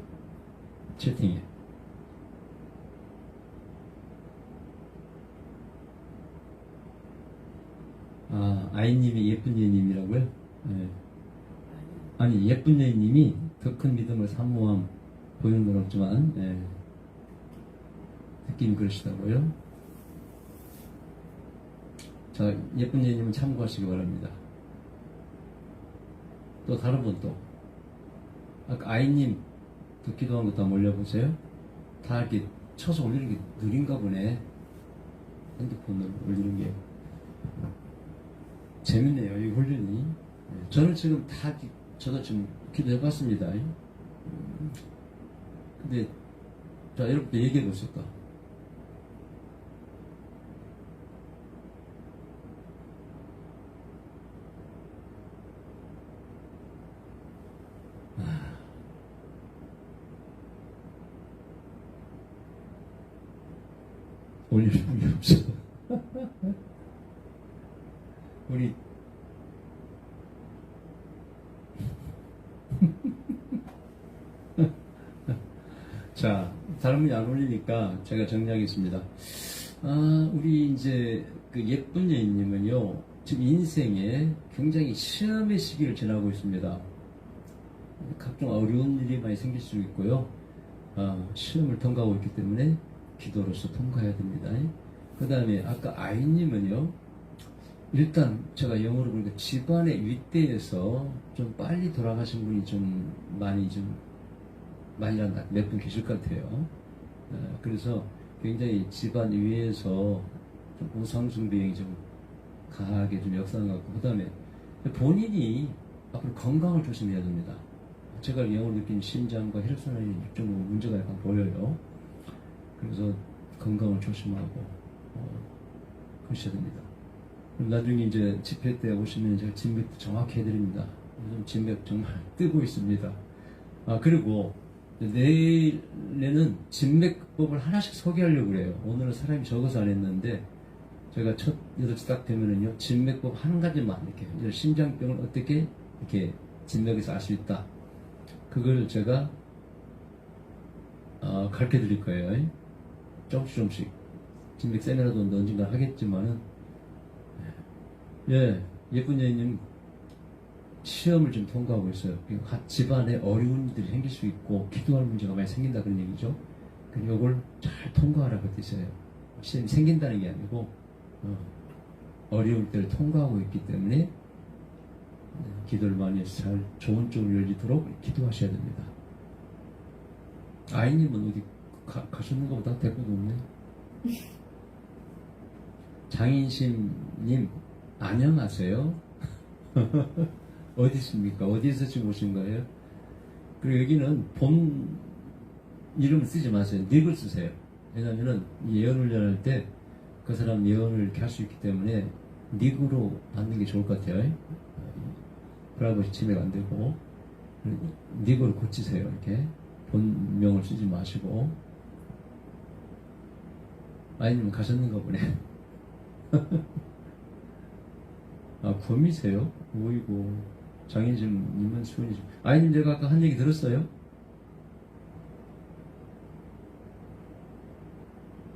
채팅에. 아이님이 예쁜 여인님이라고요? 네. 아니, 예쁜 여인님이 더 큰 믿음을 사모함 보이는 건 없지만, 느낌이 그러시다고요? 자, 예쁜 여인님은 참고하시기 바랍니다. 또 다른 분 또. 아까 아이님 또 기도한 것도 한번 올려보세요. 다 이렇게 쳐서 올리는 게 느린가 보네. 핸드폰으로 올리는 게. 재밌네요, 이 훈련이. 저는 지금 저도 지금 기도해봤습니다. 근데, 자, 여러분들 얘기해보실까? 올리는 분이 없어. 우리 자, 다른 분이 안 올리니까 제가 정리하겠습니다. 우리 이제 그 예쁜 여인님은요, 지금 인생에 굉장히 시험의 시기를 지나고 있습니다. 각종 어려운 일이 많이 생길 수 있고요. 시험을 통과하고 있기 때문에 기도로서 통과해야 됩니다. 그 다음에 아까 아이님은요, 일단 제가 영어로 보니까 집안의 윗대에서 좀 빨리 돌아가신 분이 좀 많이란 몇 분 계실 것 같아요. 그래서 굉장히 집안 위에서 좀 우상숭배형이 좀 강하게 좀 역사하는 것 같고, 그 다음에 본인이 앞으로 건강을 조심해야 됩니다. 제가 영어로 느낀 심장과 혈액순환이 좀 문제가 약간 보여요. 그래서 건강을 조심하고 그러셔야 됩니다. 나중에 이제 집회 때 오시면 제가 진맥도 정확히 해드립니다. 요즘 진맥 정말 뜨고 있습니다. 그리고 내일에는 진맥법을 하나씩 소개하려고 그래요. 오늘은 사람이 적어서 안 했는데 제가 첫 8시 딱 되면은요, 진맥법 한 가지만 이렇게 심장병을 어떻게 이렇게 진맥에서 알 수 있다. 그걸 제가 가르쳐 드릴 거예요. 조금씩. 진백 세미나도 언젠가 하겠지만은, 예, 예쁜 여인님 시험을 좀 통과하고 있어요. 각 집안에 어려운 일들이 생길 수 있고 기도할 문제가 많이 생긴다 그런 얘기죠. 그래서 이걸 잘 통과하라고 뜻이에요. 시험이 생긴다는 게 아니고 어려울 때를 통과하고 있기 때문에 기도를 많이 해서 잘 좋은 쪽으로 열리도록 기도하셔야 됩니다. 아이님은 어디 가셨는 것보다 대꾸도 없네. 장인심님 안녕하세요. 어디 있습니까? 어디에서 지금 오신 거예요? 그리고 여기는 본 이름을 쓰지 마세요. 닉을 쓰세요. 왜냐하면 예언을 연할 때 그 사람 예언을 이렇게 할 수 있기 때문에 닉으로 받는 게 좋을 것 같아요. 브라보시 치매가 안 되고 닉으로 고치세요. 이렇게 본명을 쓰지 마시고. 아이님 가셨는가 보네. 아, 범이세요? 오이고. 장인님은 수원이죠. 아이님, 제가 아까 한 얘기 들었어요?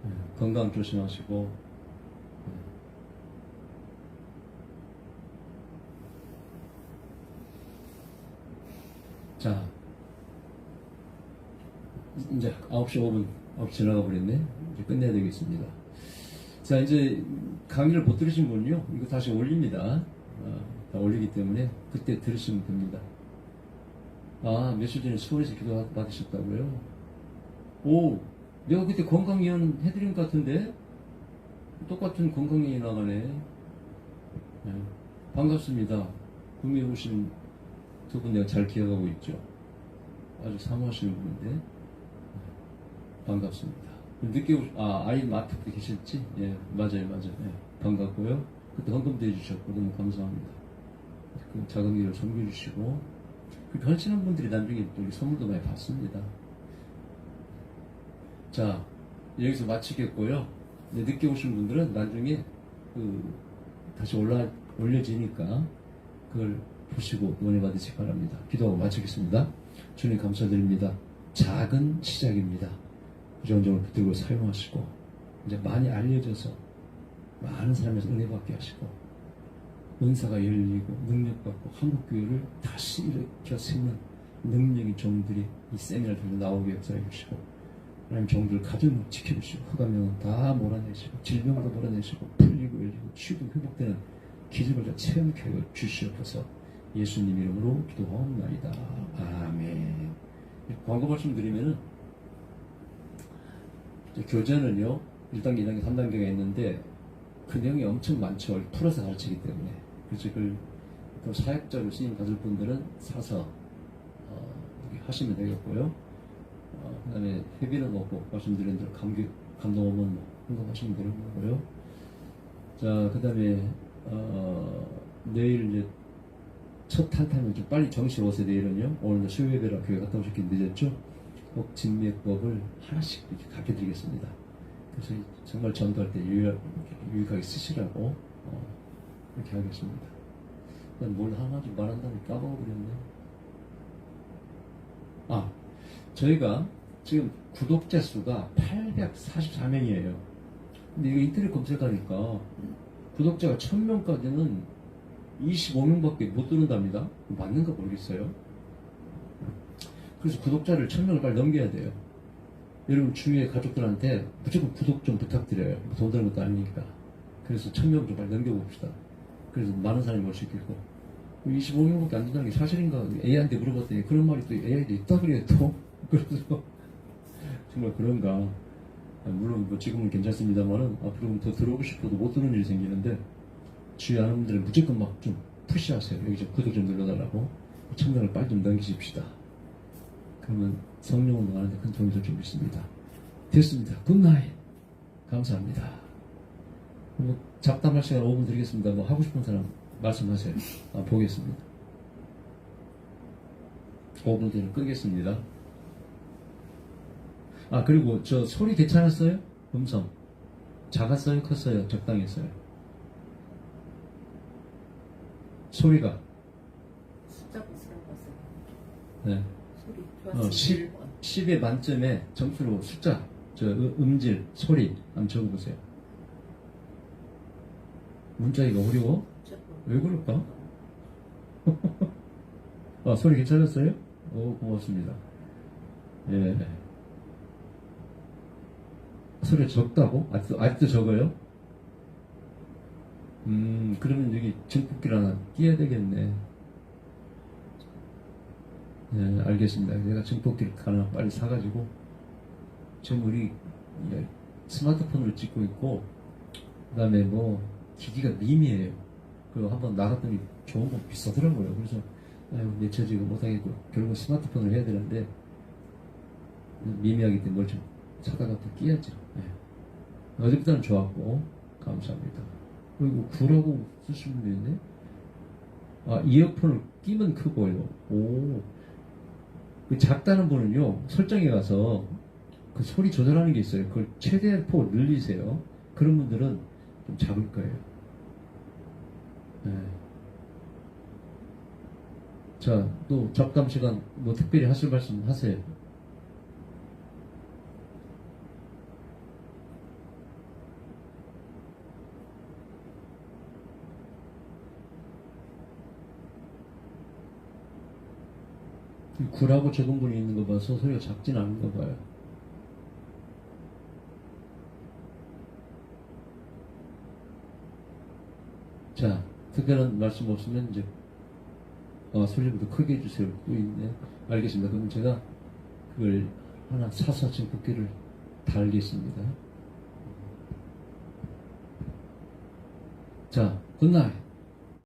네, 건강 조심하시고. 네. 자, 이제 9시 5분, 9시 지나가 버렸네. 이제 끝내야 되겠습니다. 자, 이제 강의를 못 들으신 분은요, 이거 다시 올립니다. 다 올리기 때문에 그때 들으시면 됩니다. 아, 며칠 전에 수원에서 기도 받으셨다고요? 오, 내가 그때 건강위원 해드린 것 같은데? 똑같은 건강위원이 나가네. 네, 반갑습니다. 구미에 오신 두 분 내가 잘 기억하고 있죠? 아주 사모하시는 분인데. 네, 반갑습니다. 늦게 아이 마트에 계셨지? 예, 맞아요. 예, 반갑고요. 그때 헌금도 해주셨고 너무 감사합니다. 그 작은 일을 섬겨주시고 그렇게 헌신한 분들이 나중에 또 선물도 많이 받습니다. 자, 여기서 마치겠고요. 늦게 오신 분들은 나중에 다시 올려지니까 그걸 보시고 은혜 받으시기 바랍니다. 기도하고 마치겠습니다. 주님 감사드립니다. 작은 시작입니다. 부정적으로 붙들고 사용하시고 이제 많이 알려져서 많은 사람에서 은혜 받게 하시고 은사가 열리고 능력받고 한국교회를 다시 일으켜 세우는 능력의 종들이 이 세미나를 통해 나오게 역사해 주시고 하나님 종들을 가정 지켜주시고 흑암령은 다 몰아내시고 질병도 몰아내시고 풀리고 열리고 치유도 회복되는 기적을 다 체험케 하여 주시옵소서. 예수님 이름으로 기도하옵나이다. 아멘. 광고 말씀드리면은 교재는요 1단계, 2단계, 3단계가 있는데 그 내용이 엄청 많죠. 풀어서 가르치기 때문에. 그래서 그걸 또 사역자로 쓰임 받을 분들은 사서 하시면 되겠고요. 그 다음에 회비는 없고 말씀드린 대로 감동 오면 헌금하시면 되는 거고요. 자, 그 다음에 내일 이제 첫 탄탄을 좀 빨리 정시 오세요. 내일은요. 오늘도 수요예배라 교회 갔다 오셨기 늦었죠. 꼭 진맥법을 하나씩 이렇게 가르쳐 드리겠습니다. 그래서 정말 전도할 때 유익하게 쓰시라고 이렇게 하겠습니다. 뭘 하나 좀 말한다니 까먹어버렸네. 아, 저희가 지금 구독자 수가 844명이에요. 근데 이거 인터넷 검색하니까 구독자가 1000명까지는 25명밖에 못 들어온답니다. 맞는가 모르겠어요. 그래서 구독자를 1000명을 빨리 넘겨야 돼요. 여러분 주위의 가족들한테 무조건 구독 좀 부탁드려요. 돈 드는 것도 아니니까. 그래서 1000명 좀 빨리 넘겨봅시다. 그래서 많은 사람이 올 수 있겠고. 25명밖에 안 된다는 게 사실인가? AI한테 물어봤더니 그런 말이 또 AI도 있다 그래요 또. 그래서 정말 그런가. 물론 뭐 지금은 괜찮습니다만은 앞으로 더 들어오고 싶어도 못 들어오는 일이 생기는데 주위 아는 분들은 무조건 막 좀 푸시하세요. 여기 좀 구독 좀 눌러달라고. 1000명을 빨리 좀 넘기십시다. 그러면 성령 운동하는데 큰 도움이 될 줄 믿습니다. 됐습니다. 굿나잇. 감사합니다. 뭐 잡담할 시간 5분 드리겠습니다. 뭐 하고 싶은 사람 말씀하세요. 보겠습니다. 5분 뒤에 끄겠습니다. 그리고 저 소리 괜찮았어요? 음성 작았어요? 컸어요? 적당했어요? 소리가 숫자 보시라고 하세요. 네. 소리 10의 만점에 점수로 숫자, 음질, 소리 한번 적어보세요. 문자기가 어려워? 조금. 왜 그럴까? 아, 소리 괜찮았어요? 고맙습니다. 예. 소리 적다고? 아직도 적어요? 그러면 여기 증폭기를 하나 끼워야 되겠네. 예, 알겠습니다. 제가 증폭기를 하나 빨리 사가지고, 지금 우리 스마트폰으로 찍고 있고, 그 다음에 뭐, 기기가 미미해요. 그거 한번 나갔더니 좋은 거 비싸더라고요. 그래서, 아유, 내처 지금 못하겠고, 결국 스마트폰을 해야 되는데, 미미하기 때문에 뭘 좀 사다가 또 끼야죠. 예. 어제부터는 좋았고, 감사합니다. 그리고 구라고 쓰시면 되네. 아, 이어폰을 끼면 크고요. 오. 그 작다는 분은요, 설정에 가서 그 소리 조절하는 게 있어요. 그걸 최대한 폭을 늘리세요. 그런 분들은 좀 작을 거예요. 네. 자, 또 잡담 시간 뭐 특별히 하실 말씀 하세요. 굴하고 적은 분이 있는 거 봐서 소리가 작진 않은가 봐요. 자, 특별한 말씀 없으면 이제 소리부터 크게 해주세요. 또 있네. 알겠습니다. 그럼 제가 그걸 하나 사서 증폭기를 달겠습니다. 자, 굿나잇.